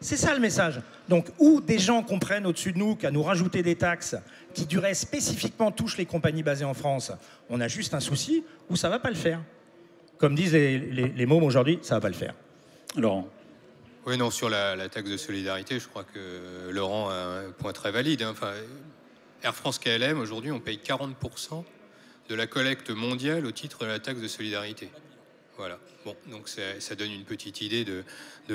C'est ça le message. Donc, où des gens comprennent au-dessus de nous qu'à nous rajouter des taxes qui, du reste, spécifiquement touchent les compagnies basées en France, on a juste un souci, ou ça ne va pas le faire. Comme disent les mômes aujourd'hui, ça ne va pas le faire.
Laurent.
Oui, non, sur la taxe de solidarité, je crois que Laurent a un point très valide. Enfin, Air France KLM, aujourd'hui, on paye 40% de la collecte mondiale au titre de la taxe de solidarité. Voilà. Bon, donc ça donne une petite idée de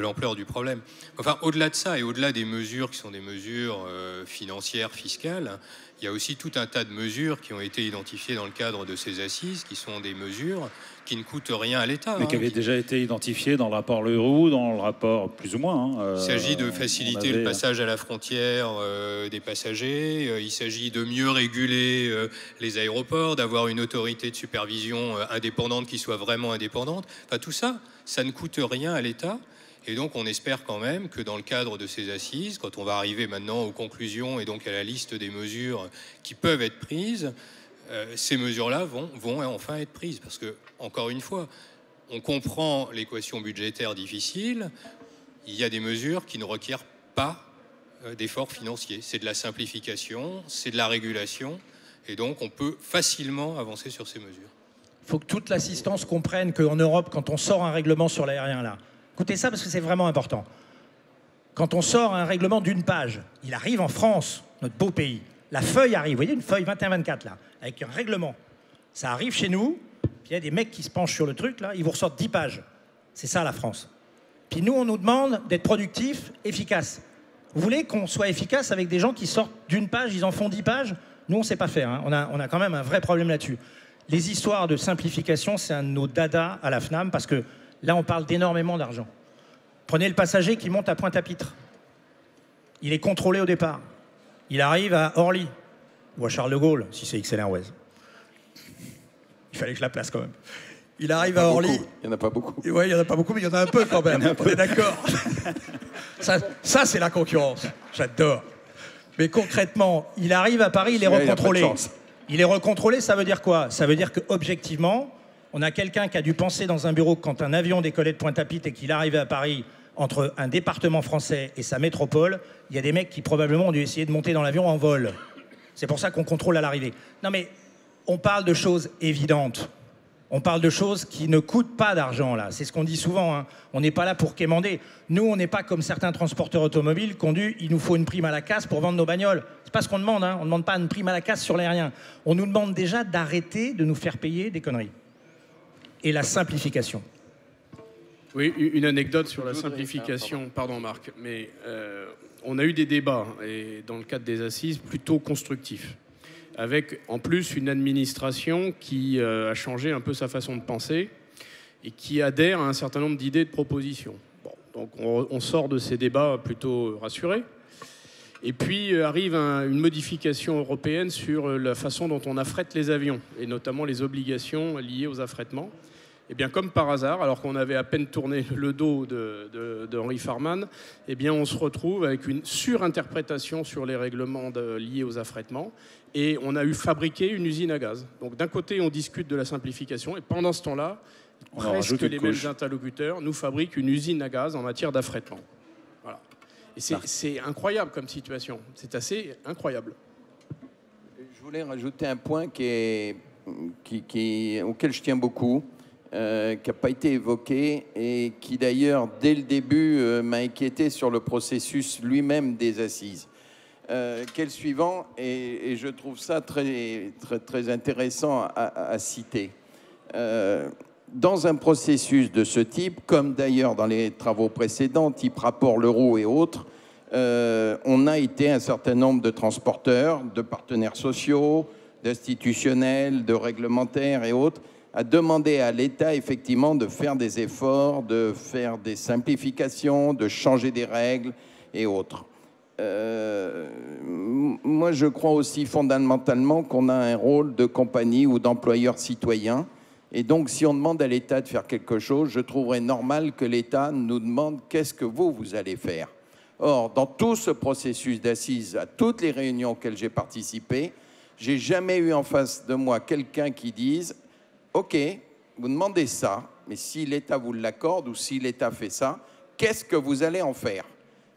l'ampleur du problème. Enfin, au-delà de ça et au-delà des mesures qui sont des mesures financières, fiscales, il y a aussi tout un tas de mesures qui ont été identifiées dans le cadre de ces assises, qui sont des mesures qui ne coûtent rien à l'État.
Mais qui avaient déjà été identifiées dans le rapport Leroux, dans le rapport plus ou moins.
Il s'agit de faciliter le passage à la frontière des passagers, il s'agit de mieux réguler les aéroports, d'avoir une autorité de supervision indépendante qui soit vraiment indépendante. Enfin, tout ça, ça ne coûte rien à l'État. Et donc, on espère quand même que dans le cadre de ces assises, quand on va arriver maintenant aux conclusions et donc à la liste des mesures qui peuvent être prises, ces mesures-là vont enfin être prises. Parce que, encore une fois, on comprend l'équation budgétaire difficile. Il y a des mesures qui ne requièrent pas d'efforts financiers. C'est de la simplification, c'est de la régulation. Et donc, on peut facilement avancer sur ces mesures.
Il faut que toute l'assistance comprenne qu'en Europe, quand on sort un règlement sur l'aérien, là, écoutez ça parce que c'est vraiment important. Quand on sort un règlement d'une page, il arrive en France, notre beau pays. La feuille arrive, vous voyez une feuille 21-24 là, avec un règlement. Ça arrive chez nous, puis il y a des mecs qui se penchent sur le truc là, ils vous ressortent 10 pages. C'est ça la France. Puis nous, on nous demande d'être productifs, efficaces. Vous voulez qu'on soit efficace avec des gens qui sortent d'une page, ils en font 10 pages? Nous, on ne sait pas faire. On a quand même un vrai problème là-dessus. Les histoires de simplification, c'est un de nos dadas à la FNAM parce que là, on parle d'énormément d'argent. Prenez le passager qui monte à Pointe-à-Pitre. Il est contrôlé au départ. Il arrive à Orly ou à Charles de Gaulle, si c'est XL Airways. Il fallait que je la place quand même. Il arrive à Orly.
Il n'y en a pas beaucoup.
Oui, il n'y en a pas beaucoup, mais il y en a un peu quand même. On est d'accord. Ça c'est la concurrence. J'adore. Mais concrètement, il arrive à Paris, il est recontrôlé. Il est recontrôlé, ça veut dire quoi? Ça veut dire qu'objectivement, on a quelqu'un qui a dû penser dans un bureau que quand un avion décollait de Pointe-à-Pitre et qu'il arrivait à Paris, entre un département français et sa métropole, il y a des mecs qui probablement ont dû essayer de monter dans l'avion en vol. C'est pour ça qu'on contrôle à l'arrivée. Non mais, on parle de choses évidentes. On parle de choses qui ne coûtent pas d'argent, là. C'est ce qu'on dit souvent. On n'est pas là pour quémander. Nous, on n'est pas comme certains transporteurs automobiles qui ont dit il nous faut une prime à la casse pour vendre nos bagnoles. C'est pas ce qu'on demande. On ne demande pas une prime à la casse sur l'aérien. On nous demande déjà d'arrêter de nous faire payer des conneries. Et la simplification.
Oui, une anecdote sur la simplification. Pardon, Marc. Mais on a eu des débats, et dans le cadre des assises, plutôt constructifs. Avec en plus une administration qui a changé un peu sa façon de penser et qui adhère à un certain nombre d'idées et de propositions. Bon, donc on sort de ces débats plutôt rassurés. Et puis arrive une modification européenne sur la façon dont on affrète les avions, et notamment les obligations liées aux affrètements. Et bien comme par hasard, alors qu'on avait à peine tourné le dos de Henry Farman, eh bien on se retrouve avec une surinterprétation sur les règlements liés aux affrètements, et on a fabriqué une usine à gaz. Donc d'un côté on discute de la simplification, et pendant ce temps-là, presque les mêmes interlocuteurs nous fabriquent une usine à gaz en matière d'affrètement. Voilà. Et c'est incroyable comme situation, c'est assez incroyable.
Je voulais rajouter un point auquel je tiens beaucoup. Qui n'a pas été évoqué et qui d'ailleurs, dès le début, m'a inquiété sur le processus lui-même des assises. Qui est le suivant, et je trouve ça très, très, très intéressant à citer. Dans un processus de ce type, comme d'ailleurs dans les travaux précédents, type rapport Leroux et autres, on a été un certain nombre de transporteurs, de partenaires sociaux, d'institutionnels, de réglementaires et autres, à demander à l'État effectivement de faire des efforts, de faire des simplifications, de changer des règles et autres. Moi, je crois aussi fondamentalement qu'on a un rôle de compagnie ou d'employeur citoyen. Et donc, si on demande à l'État de faire quelque chose, je trouverais normal que l'État nous demande qu'est-ce que vous allez faire. Or, dans tout ce processus d'assises, à toutes les réunions auxquelles j'ai participé, j'ai jamais eu en face de moi quelqu'un qui dise OK, vous demandez ça, mais si l'État vous l'accorde ou si l'État fait ça, qu'est-ce que vous allez en faire?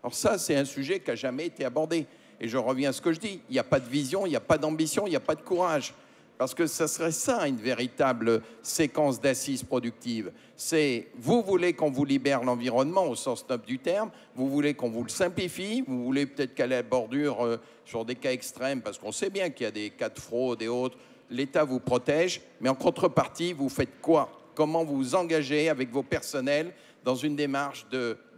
Alors ça, c'est un sujet qui n'a jamais été abordé. Et je reviens à ce que je dis, il n'y a pas de vision, il n'y a pas d'ambition, il n'y a pas de courage. Parce que ça serait ça, une véritable séquence d'assises productives. C'est, vous voulez qu'on vous libère l'environnement au sens noble du terme, vous voulez qu'on vous le simplifie, vous voulez peut-être qu'à la bordure sur des cas extrêmes, parce qu'on sait bien qu'il y a des cas de fraude et autres, l'État vous protège, mais en contrepartie, vous faites quoi? Comment vous vous engagez avec vos personnels dans une démarche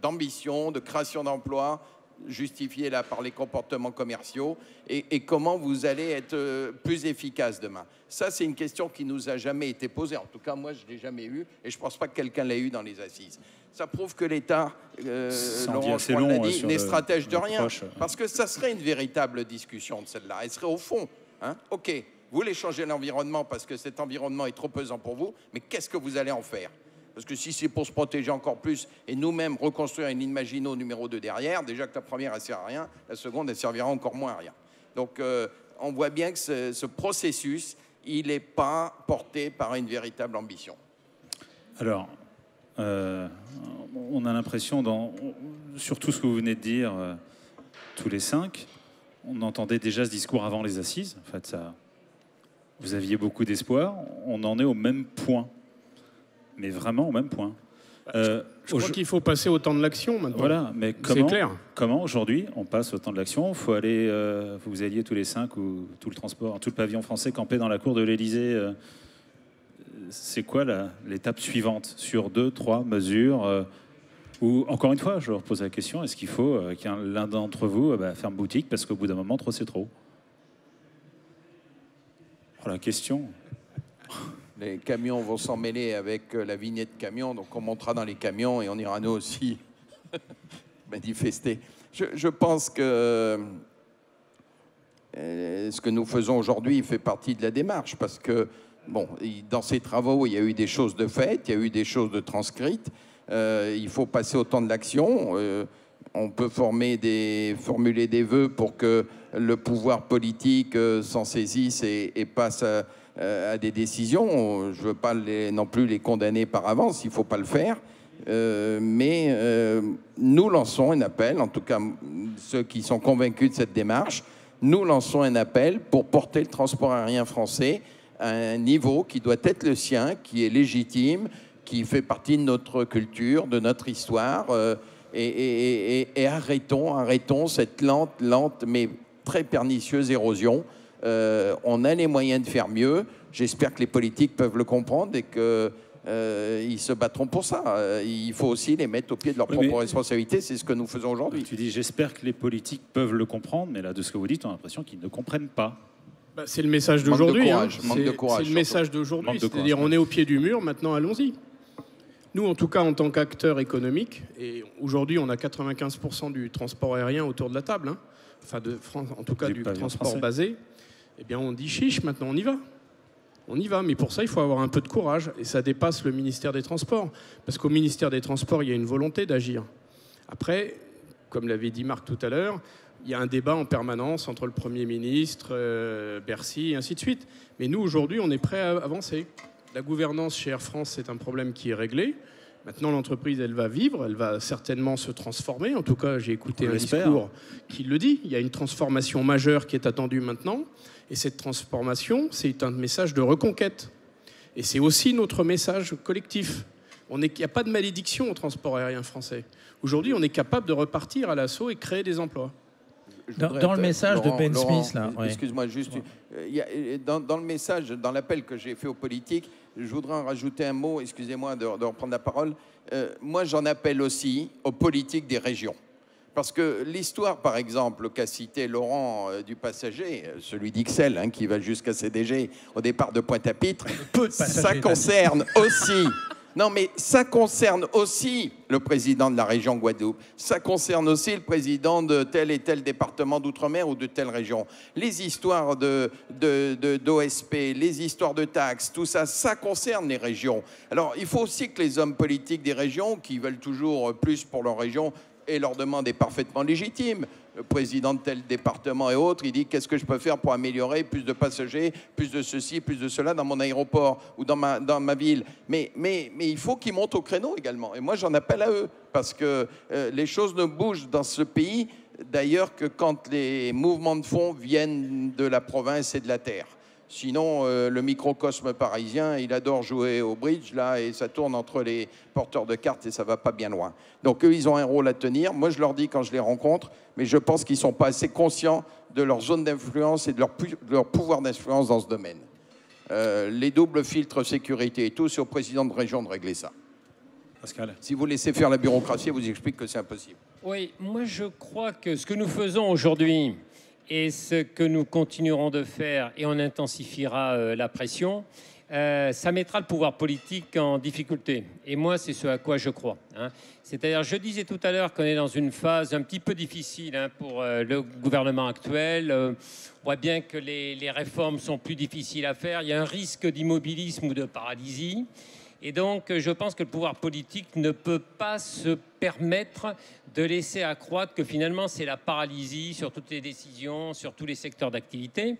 d'ambition, de création d'emplois, justifiée là par les comportements commerciaux, et comment vous allez être plus efficace demain? Ça, c'est une question qui nous a jamais été posée. En tout cas, moi, je ne l'ai jamais eue, et je ne pense pas que quelqu'un l'ait eu dans les assises. Ça prouve que l'État, Laurent l'a dit, n'est stratège de rien, parce que ça serait une véritable discussion de celle-là. Elle serait au fond, hein, OK. Vous voulez changer l'environnement parce que cet environnement est trop pesant pour vous, mais qu'est-ce que vous allez en faire? Parce que si c'est pour se protéger encore plus et nous-mêmes reconstruire une ligne Maginot numéro 2 derrière, déjà que la première, elle ne sert à rien, la seconde, elle servira encore moins à rien. Donc, on voit bien que ce processus, il n'est pas porté par une véritable ambition.
Alors, on a l'impression, sur tout ce que vous venez de dire, tous les 5, on entendait déjà ce discours avant les assises. En fait, ça... Vous aviez beaucoup d'espoir, on en est au même point. Mais vraiment au même point.
Je crois qu'il faut passer au temps de l'action maintenant.
Voilà, mais comment aujourd'hui on passe au temps de l'action? Il faut aller, vous alliez tous les 5 ou tout le transport, tout le pavillon français camper dans la cour de l'Élysée. C'est quoi l'étape suivante sur 2, 3 mesures ou encore une fois, je leur pose la question, est-ce qu'il faut qu'un d'entre vous ferme boutique parce qu'au bout d'un moment, trop c'est trop? Oh, la question.
Les camions vont s'en mêler avec la vignette camion, donc on montera dans les camions et on ira nous aussi manifester. Je pense que ce que nous faisons aujourd'hui fait partie de la démarche, parce que bon, dans ces travaux, il y a eu des choses de faites, il y a eu des choses de transcrites. Il faut passer au temps de l'action. On peut formuler des vœux pour que le pouvoir politique s'en saisisse et passe à des décisions. Je ne veux pas non plus les condamner par avance, il ne faut pas le faire. Mais nous lançons un appel, en tout cas ceux qui sont convaincus de cette démarche, nous lançons un appel pour porter le transport aérien français à un niveau qui doit être le sien, qui est légitime, qui fait partie de notre culture, de notre histoire. Et arrêtons cette lente mais très pernicieuse érosion. On a les moyens de faire mieux. J'espère que les politiques peuvent le comprendre et qu'ils se battront pour ça. Il faut aussi les mettre au pied de leur propre responsabilité. C'est ce que nous faisons aujourd'hui.
Tu dis, j'espère que les politiques peuvent le comprendre, mais là, de ce que vous dites, on a l'impression qu'ils ne comprennent pas.
C'est le message d'aujourd'hui.
Manque de courage.
C'est le message d'aujourd'hui. C'est-à-dire, on est au pied du mur, maintenant allons-y. Nous, en tout cas, en tant qu'acteurs économiques, et aujourd'hui, on a 95% du transport aérien autour de la table, hein. enfin de France, en tout cas du transport
français.
basé, eh bien on dit chiche, maintenant on y va. On y va, mais pour ça, il faut avoir un peu de courage. Et ça dépasse le ministère des Transports. Parce qu'au ministère des Transports, il y a une volonté d'agir. Après, comme l'avait dit Marc tout à l'heure, il y a un débat en permanence entre le Premier ministre, Bercy, et ainsi de suite. Mais nous, aujourd'hui, on est prêt à avancer. La gouvernance chez Air France, c'est un problème qui est réglé. Maintenant, l'entreprise, elle va vivre, elle va certainement se transformer. En tout cas, j'ai écouté un discours qui le dit. Il y a une transformation majeure qui est attendue maintenant. Et cette transformation, c'est un message de reconquête. Et c'est aussi notre message collectif. Il n'y a pas de malédiction au transport aérien français. Aujourd'hui, on est capable de repartir à l'assaut et créer des emplois.
Dans le message de Ben Smith, là.
Excuse-moi, juste. Dans le message, dans l'appel que j'ai fait aux politiques, je voudrais en rajouter un mot, excusez-moi de reprendre la parole. Moi, j'en appelle aussi aux politiques des régions. Parce que l'histoire, par exemple, qu'a cité Laurent du passager, celui d'Ixelles, hein, qui va jusqu'à CDG au départ de Pointe-à-Pitre, ça concerne aussi... Non, mais ça concerne aussi le président de la région Guadeloupe. Ça concerne aussi le président de tel et tel département d'outre-mer ou de telle région. Les histoires d'OSP, les histoires de taxes, tout ça, ça concerne les régions. Alors, il faut aussi que les hommes politiques des régions, qui veulent toujours plus pour leur région, et leur demande est parfaitement légitime. Le président de tel département et autres, il dit qu'est-ce que je peux faire pour améliorer plus de passagers, plus de ceci, plus de cela dans mon aéroport ou dans ma ville. Mais il faut qu'ils montent au créneau également. Et moi, j'en appelle à eux parce que les choses ne bougent dans ce pays, d'ailleurs, que quand les mouvements de fond viennent de la province et de la terre. Sinon, le microcosme parisien, il adore jouer au bridge, là, et ça tourne entre les porteurs de cartes et ça va pas bien loin. Donc, eux, ils ont un rôle à tenir. Moi, je leur dis quand je les rencontre, mais je pense qu'ils ne sont pas assez conscients de leur zone d'influence et de leur pouvoir d'influence dans ce domaine. Les doubles filtres sécurité et tout, c'est au président de région de régler ça.
Pascal.
Si vous laissez faire la bureaucratie, vous explique que c'est impossible.
Oui, moi, je crois que ce que nous faisons aujourd'hui... Et ce que nous continuerons de faire, et on intensifiera la pression, ça mettra le pouvoir politique en difficulté. Et moi, c'est ce à quoi je crois. Hein. C'est-à-dire, je disais tout à l'heure qu'on est dans une phase un petit peu difficile hein, pour le gouvernement actuel. On voit bien que les réformes sont plus difficiles à faire. Il y a un risque d'immobilisme ou de paralysie. Et donc, je pense que le pouvoir politique ne peut pas se permettre de laisser accroître que finalement, c'est la paralysie sur toutes les décisions, sur tous les secteurs d'activité.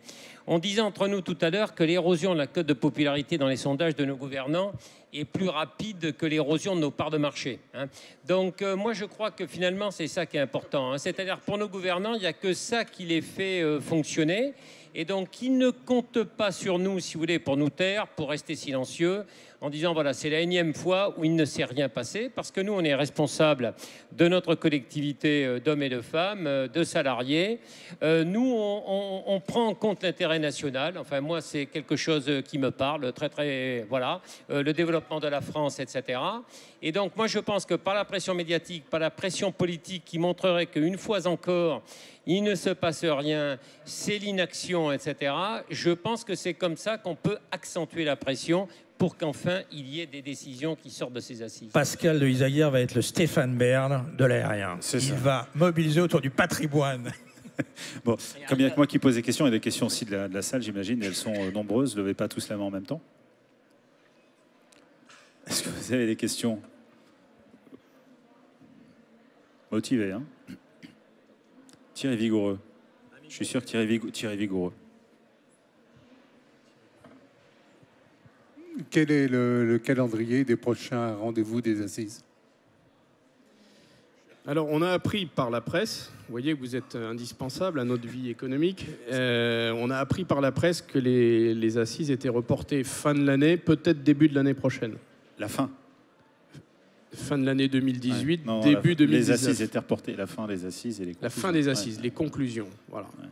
On disait entre nous tout à l'heure que l'érosion de la cote de popularité dans les sondages de nos gouvernants est plus rapide que l'érosion de nos parts de marché. Hein. Donc, moi, je crois que finalement, c'est ça qui est important. Hein. C'est-à-dire, pour nos gouvernants, il n'y a que ça qui les fait fonctionner. Et donc, ils ne comptent pas sur nous, si vous voulez, pour nous taire, pour rester silencieux, en disant, voilà, c'est la énième fois où il ne s'est rien passé, parce que nous, on est responsable de notre collectivité d'hommes et de femmes, de salariés. Nous, on prend en compte l'intérêt national. Enfin, moi, c'est quelque chose qui me parle, très, voilà, le développement de la France, etc. Et donc, moi, je pense que par la pression médiatique, par la pression politique qui montrerait qu'une fois encore, il ne se passe rien, c'est l'inaction, etc. Je pense que c'est comme ça qu'on peut accentuer la pression pour qu'enfin il y ait des décisions qui sortent de ces assises.
Pascal de Isaguirre va être le Stéphane Bern de l'aérien. Il va mobiliser autour du patrimoine.
Bon, comme il y a que moi qui pose des questions et des questions aussi de la salle, j'imagine, elles sont nombreuses. Levez pas tous la main en même temps. Est-ce que vous avez des questions motivées, hein? Thierry Vigoureux. Je suis sûr que Thierry Vigoureux.
Quel est le calendrier des prochains rendez-vous des assises?
Alors, on a appris par la presse, vous voyez que vous êtes indispensable à notre vie économique, on a appris par la presse que les assises étaient reportées fin de l'année, peut-être début de l'année prochaine.
La fin.
Fin de l'année 2018, ouais. Non, début 2019.
Les assises étaient reportées, la fin des assises et les conclusions.
La fin des assises, ouais. Les conclusions, voilà. Ouais.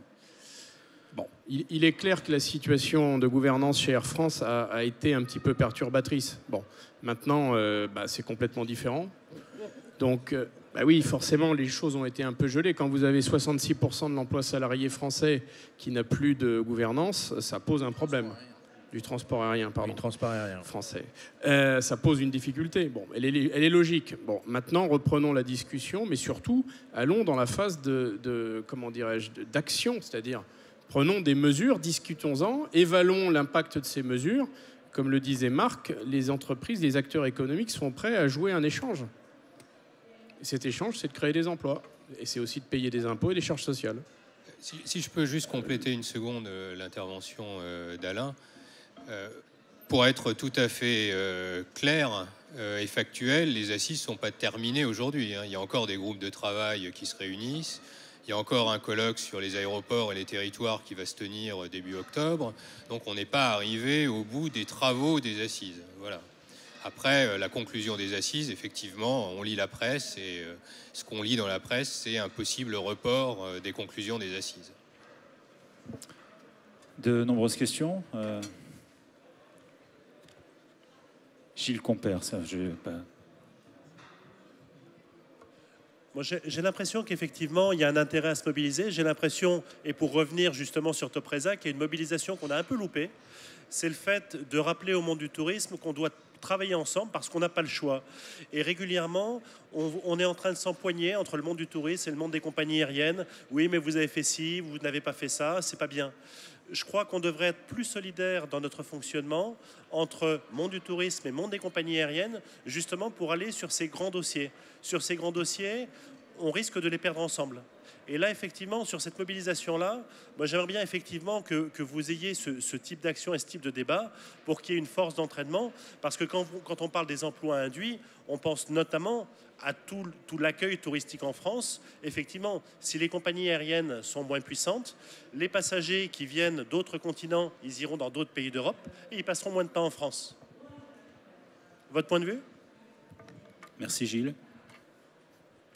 Bon, il est clair que la situation de gouvernance chez Air France a été un petit peu perturbatrice. Bon, maintenant, c'est complètement différent. Donc, oui, forcément, les choses ont été un peu gelées. Quand vous avez 66% de l'emploi salarié français qui n'a plus de gouvernance, ça pose un problème. Du transport aérien, pardon.
Du transport aérien.
Français. Ça pose une difficulté. Bon, elle est logique. Bon, maintenant, reprenons la discussion, mais surtout, allons dans la phase comment dirais-je, d'action, c'est-à-dire prenons des mesures, discutons-en, évaluons l'impact de ces mesures. Comme le disait Marc, les entreprises, les acteurs économiques sont prêts à jouer un échange. Et cet échange, c'est de créer des emplois. Et c'est aussi de payer des impôts et des charges sociales.
Si je peux juste compléter une seconde l'intervention d'Alain. Pour être tout à fait clair et factuel, les assises ne sont pas terminées aujourd'hui. Il y a encore des groupes de travail qui se réunissent. Il y a encore un colloque sur les aéroports et les territoires qui va se tenir début octobre. Donc on n'est pas arrivé au bout des travaux des assises. Voilà. Après, la conclusion des assises, effectivement, on lit la presse et ce qu'on lit dans la presse, c'est un possible report des conclusions des assises.
De nombreuses questions. Gilles Compère, ça, je vais pas...
Moi, j'ai l'impression qu'effectivement, il y a un intérêt à se mobiliser. J'ai l'impression, et pour revenir justement sur Topresa, qu'il y a une mobilisation qu'on a un peu loupée. C'est le fait de rappeler au monde du tourisme qu'on doit travailler ensemble parce qu'on n'a pas le choix. Et régulièrement, on est en train de s'empoigner entre le monde du tourisme et le monde des compagnies aériennes. Oui, mais vous avez fait ci, vous n'avez pas fait ça, c'est pas bien. Je crois qu'on devrait être plus solidaire dans notre fonctionnement entre monde du tourisme et monde des compagnies aériennes, justement pour aller sur ces grands dossiers. Sur ces grands dossiers, on risque de les perdre ensemble. Et là, effectivement, sur cette mobilisation-là, moi, j'aimerais bien effectivement que vous ayez ce type d'action et ce type de débat pour qu'il y ait une force d'entraînement. Parce que quand on parle des emplois induits, on pense notamment à tout l'accueil touristique en France. Effectivement, si les compagnies aériennes sont moins puissantes, les passagers qui viennent d'autres continents, ils iront dans d'autres pays d'Europe et ils passeront moins de temps en France. Votre point de vue?
Merci Gilles.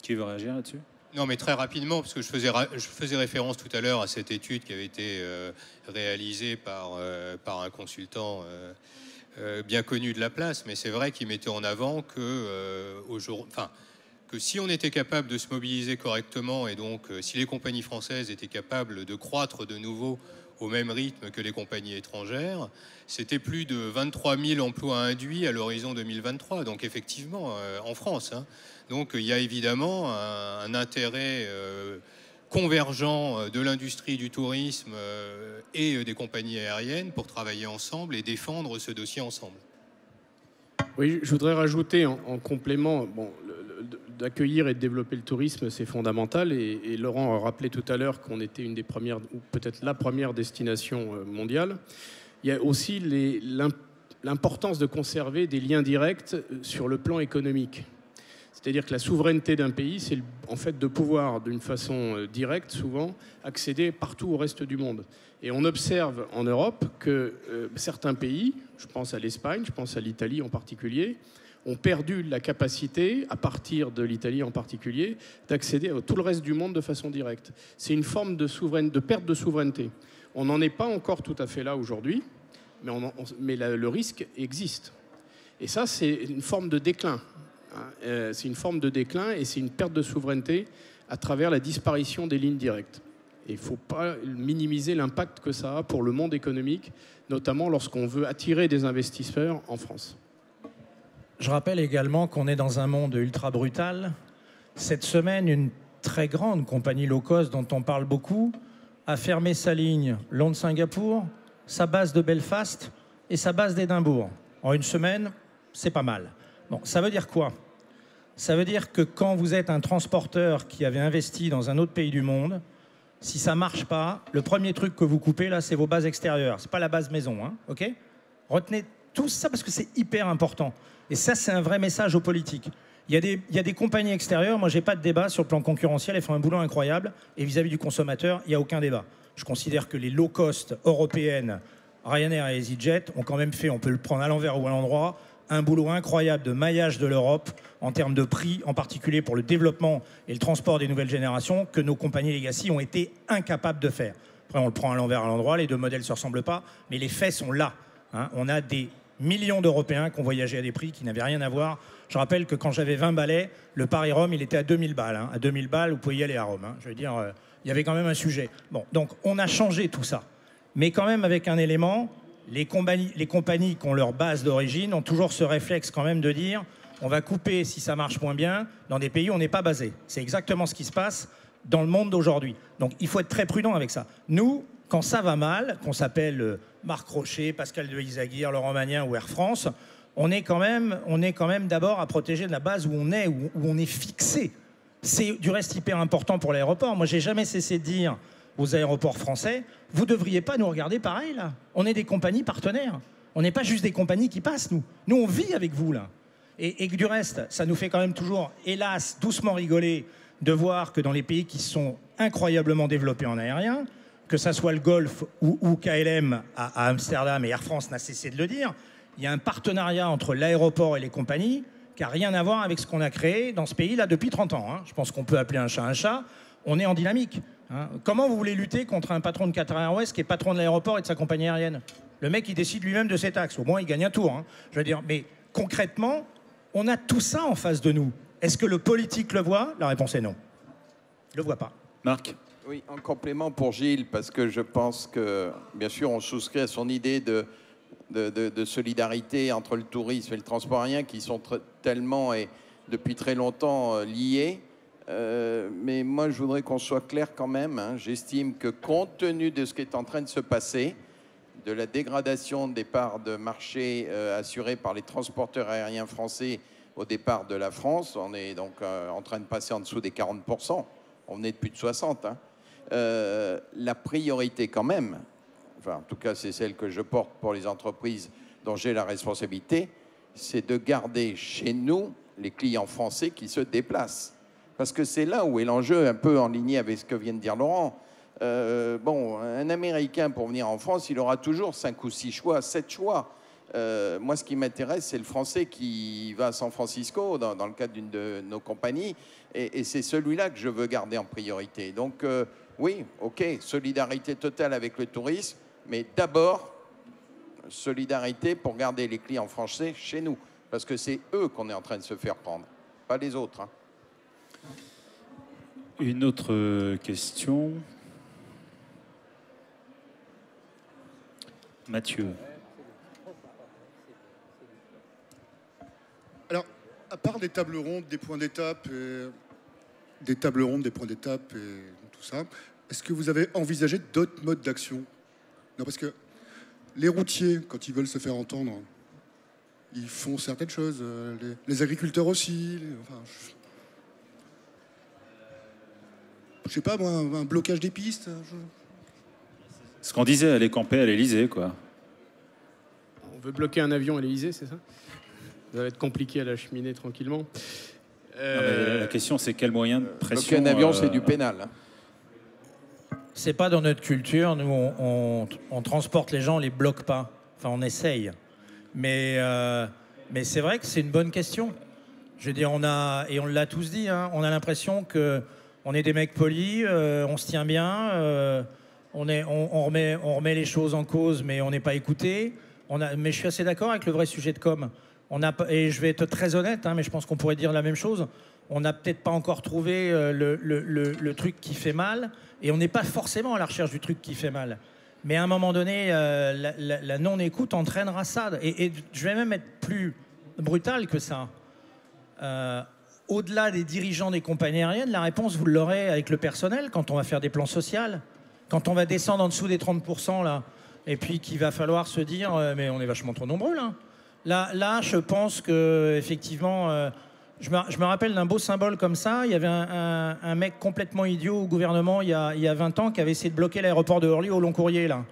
Qui veut réagir là-dessus?
Non, mais très rapidement, parce que je faisais référence tout à l'heure à cette étude qui avait été réalisée par un consultant bien connu de la place, mais c'est vrai qu'il mettait en avant que si on était capable de se mobiliser correctement et donc si les compagnies françaises étaient capables de croître de nouveau au même rythme que les compagnies étrangères, c'était plus de 23 000 emplois induits à l'horizon 2023, donc effectivement en France. Donc il y a évidemment un intérêt convergent de l'industrie du tourisme et des compagnies aériennes pour travailler ensemble et défendre ce dossier ensemble.
Oui, je voudrais rajouter en complément, d'accueillir et de développer le tourisme, c'est fondamental. Et Laurent a rappelé tout à l'heure qu'on était une des premières, ou peut-être la première destination mondiale. Il y a aussi l'importance de conserver des liens directs sur le plan économique. C'est-à-dire que la souveraineté d'un pays, c'est en fait de pouvoir, d'une façon directe, souvent, accéder partout au reste du monde. Et on observe en Europe que certains pays, je pense à l'Espagne, je pense à l'Italie en particulier, ont perdu la capacité, à partir de l'Italie en particulier, d'accéder à tout le reste du monde de façon directe. C'est une forme de perte de souveraineté. On n'en est pas encore tout à fait là aujourd'hui, mais le risque existe. Et ça, c'est une forme de déclin. C'est une forme de déclin et c'est une perte de souveraineté à travers la disparition des lignes directes. Et il ne faut pas minimiser l'impact que ça a pour le monde économique, notamment lorsqu'on veut attirer des investisseurs en France.
Je rappelle également qu'on est dans un monde ultra brutal. Cette semaine, une très grande compagnie low cost dont on parle beaucoup a fermé sa ligne Londres-Singapour, sa base de Belfast et sa base d'Édimbourg. En une semaine, c'est pas mal. Bon, ça veut dire quoi? Ça veut dire que quand vous êtes un transporteur qui avait investi dans un autre pays du monde, si ça ne marche pas, le premier truc que vous coupez, là, c'est vos bases extérieures. Ce n'est pas la base maison, hein, ok? Retenez tout ça parce que c'est hyper important. Et ça, c'est un vrai message aux politiques. Il y a des compagnies extérieures, moi, je n'ai pas de débat sur le plan concurrentiel, elles font un boulot incroyable. Et vis-à-vis du consommateur, il n'y a aucun débat. Je considère que les low cost européennes, Ryanair et EasyJet, ont quand même fait, on peut le prendre à l'envers ou à l'endroit, un boulot incroyable de maillage de l'Europe en termes de prix, en particulier pour le développement et le transport des nouvelles générations, que nos compagnies legacy ont été incapables de faire. Après, on le prend à l'envers, à l'endroit, les deux modèles ne se ressemblent pas, mais les faits sont là. Hein. On a des millions d'Européens qui ont voyagé à des prix qui n'avaient rien à voir. Je rappelle que quand j'avais 20 balais, le Paris-Rome, il était à 2000 balles. Hein. À 2000 balles, vous pouvez y aller à Rome. Hein. Je veux dire, il y avait quand même un sujet. Bon, donc on a changé tout ça. Mais quand même avec un élément, Les compagnies qui ont leur base d'origine ont toujours ce réflexe quand même de dire on va couper si ça marche moins bien dans des pays où on n'est pas basé. C'est exactement ce qui se passe dans le monde d'aujourd'hui. Donc il faut être très prudent avec ça. Nous, quand ça va mal, qu'on s'appelle Marc Rocher, Pascal de Isaguirre, Laurent Magnien ou Air France, on est quand même d'abord à protéger de la base où on est fixé. C'est du reste hyper important pour l'aéroport. Moi, j'ai jamais cessé de dire aux aéroports français, vous ne devriez pas nous regarder pareil, là. On est des compagnies partenaires. On n'est pas juste des compagnies qui passent, nous. Nous, on vit avec vous, là. Et du reste, ça nous fait quand même toujours, hélas, doucement rigoler de voir que dans les pays qui sont incroyablement développés en aérien, que ça soit le Golfe ou KLM à Amsterdam, et Air France n'a cessé de le dire, il y a un partenariat entre l'aéroport et les compagnies qui n'a rien à voir avec ce qu'on a créé dans ce pays-là depuis 30 ans. Hein. Je pense qu'on peut appeler un chat un chat. On est en dynamique. Hein. Comment vous voulez lutter contre un patron de Qatar Airways qui est patron de l'aéroport et de sa compagnie aérienne? Le mec, il décide lui-même de ses taxes. Au moins, il gagne un tour. Hein. Je veux dire, mais concrètement, on a tout ça en face de nous. Est-ce que le politique le voit? La réponse est non. Il ne le voit pas.
Marc?
Oui, en complément pour Gilles, parce que je pense que, bien sûr, on souscrit à son idée de solidarité entre le tourisme et le transport aérien qui sont tellement et depuis très longtemps liés. Mais moi, je voudrais qu'on soit clair quand même. Hein. J'estime que compte tenu de ce qui est en train de se passer, de la dégradation des parts de marché assurées par les transporteurs aériens français au départ de la France, on est donc en train de passer en dessous des 40%. On est de plus de 60%. Hein. La priorité quand même, enfin en tout cas c'est celle que je porte pour les entreprises dont j'ai la responsabilité, c'est de garder chez nous les clients français qui se déplacent. Parce que c'est là où est l'enjeu, un peu en ligne avec ce que vient de dire Laurent. Bon, un Américain pour venir en France, il aura toujours 5 ou 6 choix, 7 choix. Moi, ce qui m'intéresse, c'est le Français qui va à San Francisco, dans le cadre d'une de nos compagnies, et c'est celui-là que je veux garder en priorité. Donc, oui, ok, solidarité totale avec le tourisme, mais d'abord, solidarité pour garder les clients français chez nous, parce que c'est eux qu'on est en train de se faire prendre, pas les autres. Hein.
Une autre question. Mathieu.
Alors, à part des tables rondes, des points d'étape, des tables rondes, des points d'étape et tout ça, est-ce que vous avez envisagé d'autres modes d'action? Non, parce que les routiers, quand ils veulent se faire entendre, ils font certaines choses. Les agriculteurs aussi. Enfin, je sais pas, moi, un blocage des pistes.
Ce qu'on disait, aller camper à l'Élysée, quoi.
On veut bloquer un avion à l'Élysée, c'est ça? Ça va être compliqué à l'acheminer tranquillement.
Non, mais la question, c'est quel moyen de pression...
Bloquer un avion, c'est du pénal. Hein.
C'est pas dans notre culture. Nous, on transporte les gens, on les bloque pas. Enfin, on essaye. Mais c'est vrai que c'est une bonne question. Je veux dire, on l'a tous dit, hein, on a l'impression qu'on est des mecs polis, on se tient bien, on remet les choses en cause, mais on n'est pas écouté. Mais je suis assez d'accord avec le vrai sujet de com'. Et je vais être très honnête, hein, mais je pense qu'on pourrait dire la même chose. On n'a peut-être pas encore trouvé le truc qui fait mal, et on n'est pas forcément à la recherche du truc qui fait mal. Mais à un moment donné, la non-écoute entraînera ça. Et je vais même être plus brutal que ça. Au-delà des dirigeants des compagnies aériennes, la réponse, vous l'aurez avec le personnel, quand on va faire des plans sociaux, quand on va descendre en dessous des 30%, là, et puis qu'il va falloir se dire, mais on est vachement trop nombreux, là. Là, je pense que effectivement, je me rappelle d'un beau symbole comme ça. Il y avait un mec complètement idiot au gouvernement il y a 20 ans qui avait essayé de bloquer l'aéroport de Orly au long courrier, là.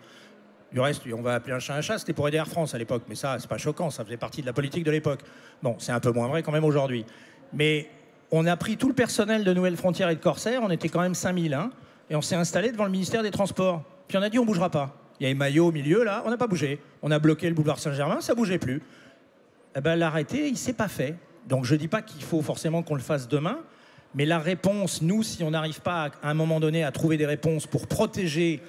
Du reste, on va appeler un chat, c'était pour aider Air France à l'époque, mais ça, c'est pas choquant, ça faisait partie de la politique de l'époque. Bon, c'est un peu moins vrai quand même aujourd'hui. Mais on a pris tout le personnel de Nouvelles Frontières et de Corsair, on était quand même 5000, hein, et on s'est installé devant le ministère des Transports. Puis on a dit, on bougera pas. Il y a Maillot au milieu, là, on n'a pas bougé. On a bloqué le boulevard Saint-Germain, ça bougeait plus. Eh ben, l'arrêter, il s'est pas fait. Donc je dis pas qu'il faut forcément qu'on le fasse demain, mais la réponse, nous, si on n'arrive pas à un moment donné à trouver des réponses pour protéger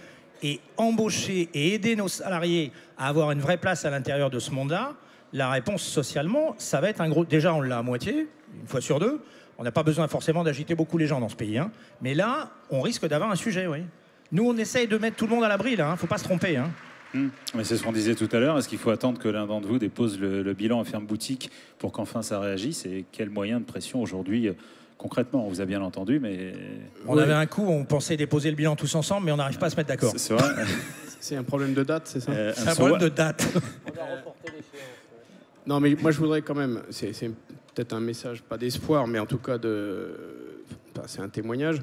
et embaucher et aider nos salariés à avoir une vraie place à l'intérieur de ce monde-là, la réponse socialement, ça va être un gros... Déjà, on l'a à moitié, une fois sur deux. On n'a pas besoin forcément d'agiter beaucoup les gens dans ce pays. Hein. Mais là, on risque d'avoir un sujet, oui. Nous, on essaye de mettre tout le monde à l'abri, là. Faut pas se tromper. Hein.
Mais c'est ce qu'on disait tout à l'heure. Est-ce qu'il faut attendre que l'un d'entre vous dépose le bilan et ferme boutique pour qu'enfin ça réagisse? Et quel moyen de pression aujourd'hui concrètement? On vous a bien entendu, mais...
On avait un coup, on pensait déposer le bilan tous ensemble, mais on n'arrive pas à se mettre d'accord.
C'est vrai.
C'est un problème de date, c'est ça?
C'est un problème de date.
Non, mais moi je voudrais quand même, c'est peut-être un message, pas d'espoir, mais en tout cas c'est un témoignage.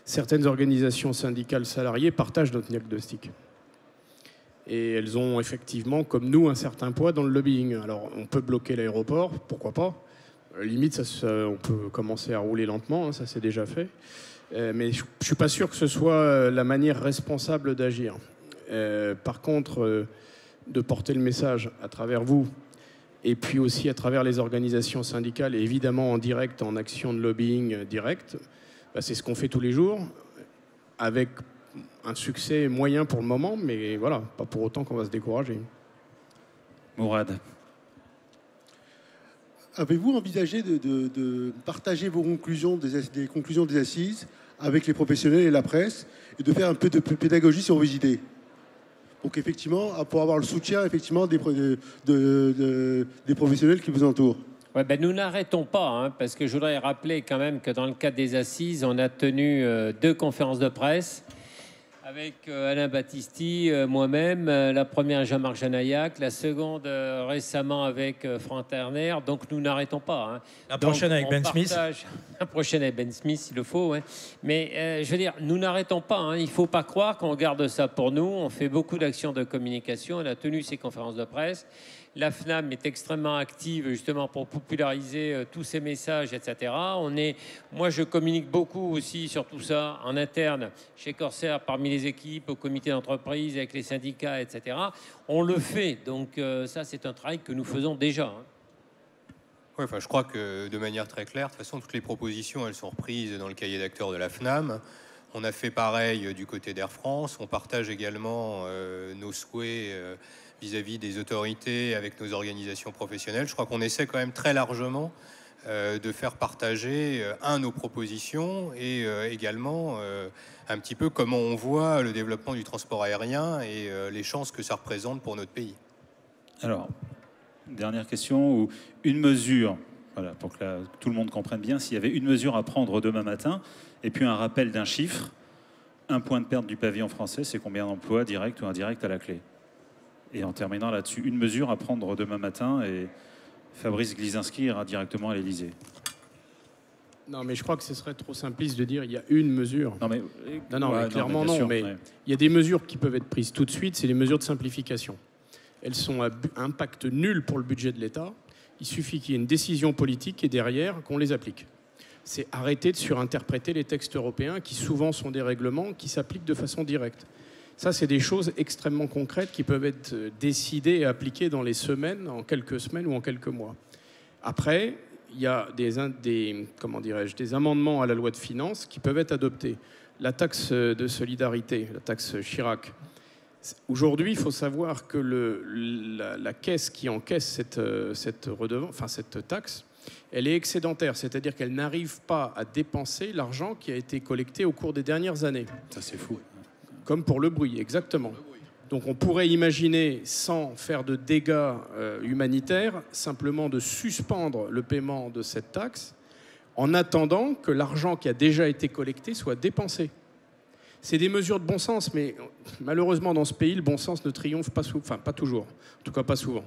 Certaines organisations syndicales salariées partagent notre diagnostic. Et elles ont effectivement, comme nous, un certain poids dans le lobbying. Alors, on peut bloquer l'aéroport, pourquoi pas. Limite, on peut commencer à rouler lentement, hein, ça c'est déjà fait. Mais je ne suis pas sûr que ce soit la manière responsable d'agir. Par contre, de porter le message à travers vous, et puis aussi à travers les organisations syndicales, et évidemment en direct, en action de lobbying direct, bah, c'est ce qu'on fait tous les jours, avec un succès moyen pour le moment, mais voilà, pas pour autant qu'on va se décourager.
Mourad.
Avez-vous envisagé de partager vos conclusions des conclusions des assises avec les professionnels et la presse et de faire un peu de pédagogie sur vos idées? Donc effectivement, pour avoir le soutien effectivement des professionnels qui vous entourent.
Ouais, ben nous n'arrêtons pas, hein, parce que je voudrais rappeler quand même que dans le cadre des assises, on a tenu 2 conférences de presse avec Alain Battisti, moi-même, la première Jean-Marc Janaillac, la seconde récemment avec Franck Terner. Donc nous n'arrêtons pas. Hein.
La prochaine avec Ben Smith.
La prochaine avec Ben Smith, s'il le faut. Ouais. Mais je veux dire, nous n'arrêtons pas. Hein. Il ne faut pas croire qu'on garde ça pour nous. On fait beaucoup d'actions de communication. On a tenu ces conférences de presse. La FNAM est extrêmement active justement pour populariser tous ces messages, etc. Moi, je communique beaucoup aussi sur tout ça en interne chez Corsair, parmi les équipes, au comité d'entreprise, avec les syndicats, etc. On le fait. Donc ça, c'est un travail que nous faisons déjà. Hein.
Ouais, enfin, je crois que de manière très claire, de toute façon, toutes les propositions, elles sont reprises dans le cahier d'acteurs de la FNAM. On a fait pareil du côté d'Air France. On partage également nos souhaits vis-à-vis des autorités avec nos organisations professionnelles. Je crois qu'on essaie quand même très largement de faire partager nos propositions et également un petit peu comment on voit le développement du transport aérien et les chances que ça représente pour notre pays.
Alors, dernière question, ou une mesure, voilà, pour que tout le monde comprenne bien, s'il y avait une mesure à prendre demain matin, et puis un rappel d'un chiffre, 1 point de perte du pavillon français, c'est combien d'emplois directs ou indirects à la clé? Et en terminant là-dessus, une mesure à prendre demain matin, et Fabrice Glisinski ira directement à l'Élysée.
Non, mais je crois que ce serait trop simpliste de dire il y a une mesure.
Non, mais,
mais clairement non. Mais il y a des mesures qui peuvent être prises tout de suite, c'est les mesures de simplification. Elles sont à impact nul pour le budget de l'État. Il suffit qu'il y ait une décision politique et derrière qu'on les applique. C'est arrêter de surinterpréter les textes européens qui souvent sont des règlements qui s'appliquent de façon directe. Ça, c'est des choses extrêmement concrètes qui peuvent être décidées et appliquées dans les semaines, en quelques semaines ou en quelques mois. Après, il y a des amendements à la loi de finances qui peuvent être adoptés. La taxe de solidarité, la taxe Chirac. Aujourd'hui, il faut savoir que la caisse qui encaisse cette taxe, elle est excédentaire, c'est-à-dire qu'elle n'arrive pas à dépenser l'argent qui a été collecté au cours des dernières années.
Ça, c'est fou.
Comme pour le bruit, exactement. Donc on pourrait imaginer, sans faire de dégâts humanitaires, simplement de suspendre le paiement de cette taxe en attendant que l'argent qui a déjà été collecté soit dépensé. C'est des mesures de bon sens, mais malheureusement dans ce pays, le bon sens ne triomphe pas, pas toujours, en tout cas pas souvent.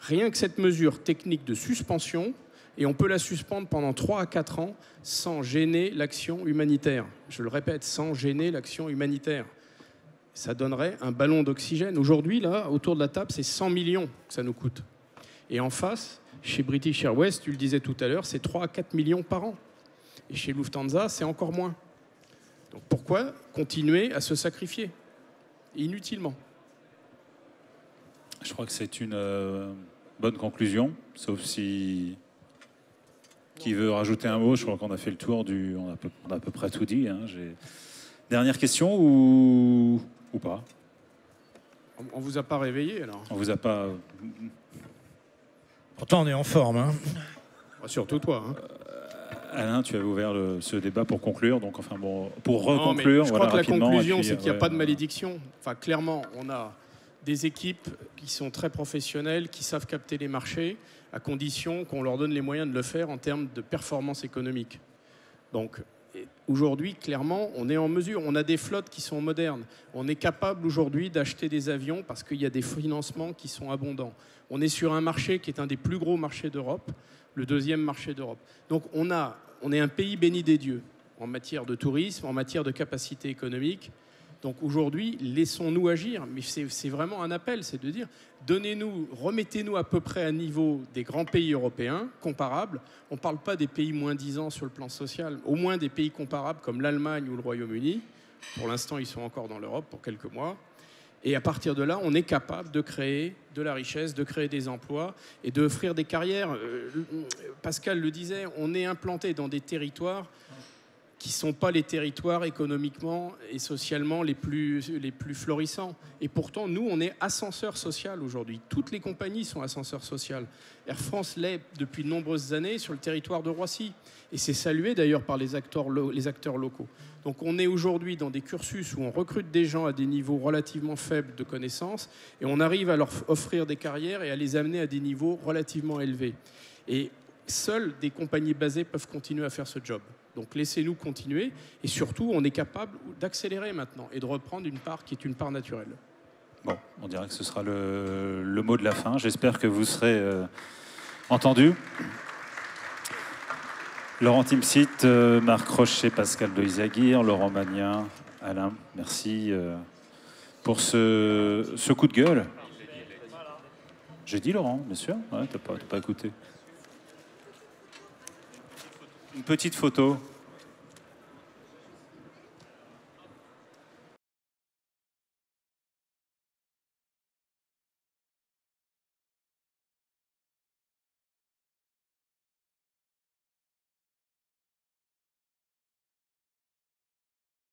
Rien que cette mesure technique de suspension, et on peut la suspendre pendant 3 à 4 ans sans gêner l'action humanitaire. Je le répète, sans gêner l'action humanitaire. Ça donnerait un ballon d'oxygène. Aujourd'hui, là, autour de la table, c'est 100 millions que ça nous coûte. Et en face, chez British Airways, tu le disais tout à l'heure, c'est 3 à 4 millions par an. Et chez Lufthansa, c'est encore moins. Donc pourquoi continuer à se sacrifier inutilement?
Je crois que c'est une bonne conclusion, sauf si... Qui veut rajouter un mot? Je crois qu'on a fait le tour du... On a à peu près tout dit. Hein. Dernière question ou pas?
On vous a pas réveillé alors?
On vous a pas...
Pourtant, on est en forme. Hein.
Surtout toi. Hein.
Alain, tu avais ouvert ce débat pour conclure. Donc, enfin, bon, pour reconclure...
Je crois que la conclusion, c'est qu'il n'y a pas de malédiction. Enfin, clairement, on a des équipes qui sont très professionnelles, qui savent capter les marchés, à condition qu'on leur donne les moyens de le faire en termes de performance économique. Donc, aujourd'hui, clairement, on est en mesure. On a des flottes qui sont modernes. On est capable aujourd'hui d'acheter des avions parce qu'il y a des financements qui sont abondants. On est sur un marché qui est un des plus gros marchés d'Europe, le deuxième marché d'Europe. Donc, on est un pays béni des dieux en matière de tourisme, en matière de capacité économique. Donc aujourd'hui, laissons-nous agir. Mais c'est vraiment un appel, c'est de dire, remettez-nous à peu près à niveau des grands pays européens comparables. On ne parle pas des pays moins 10 ans sur le plan social, au moins des pays comparables comme l'Allemagne ou le Royaume-Uni. Pour l'instant, ils sont encore dans l'Europe pour quelques mois. Et à partir de là, on est capable de créer de la richesse, de créer des emplois et d'offrir des carrières. Pascal le disait, on est implanté dans des territoires qui ne sont pas les territoires économiquement et socialement les plus florissants. Et pourtant, nous, on est ascenseur social aujourd'hui. Toutes les compagnies sont ascenseur social. Air France l'est depuis de nombreuses années sur le territoire de Roissy. Et c'est salué d'ailleurs par les acteurs locaux. Donc on est aujourd'hui dans des cursus où on recrute des gens à des niveaux relativement faibles de connaissances et on arrive à leur offrir des carrières et à les amener à des niveaux relativement élevés. Et seules des compagnies basées peuvent continuer à faire ce job. Donc laissez-nous continuer et surtout on est capable d'accélérer maintenant et de reprendre une part qui est une part naturelle.
Bon, on dirait que ce sera le mot de la fin. J'espère que vous serez entendus. Laurent Timsit, Marc Rochet, Pascal Doizaguirre, Laurent Magnien, Alain, merci pour ce coup de gueule. J'ai dit Laurent, bien sûr, ouais, t'as pas écouté. Une petite photo.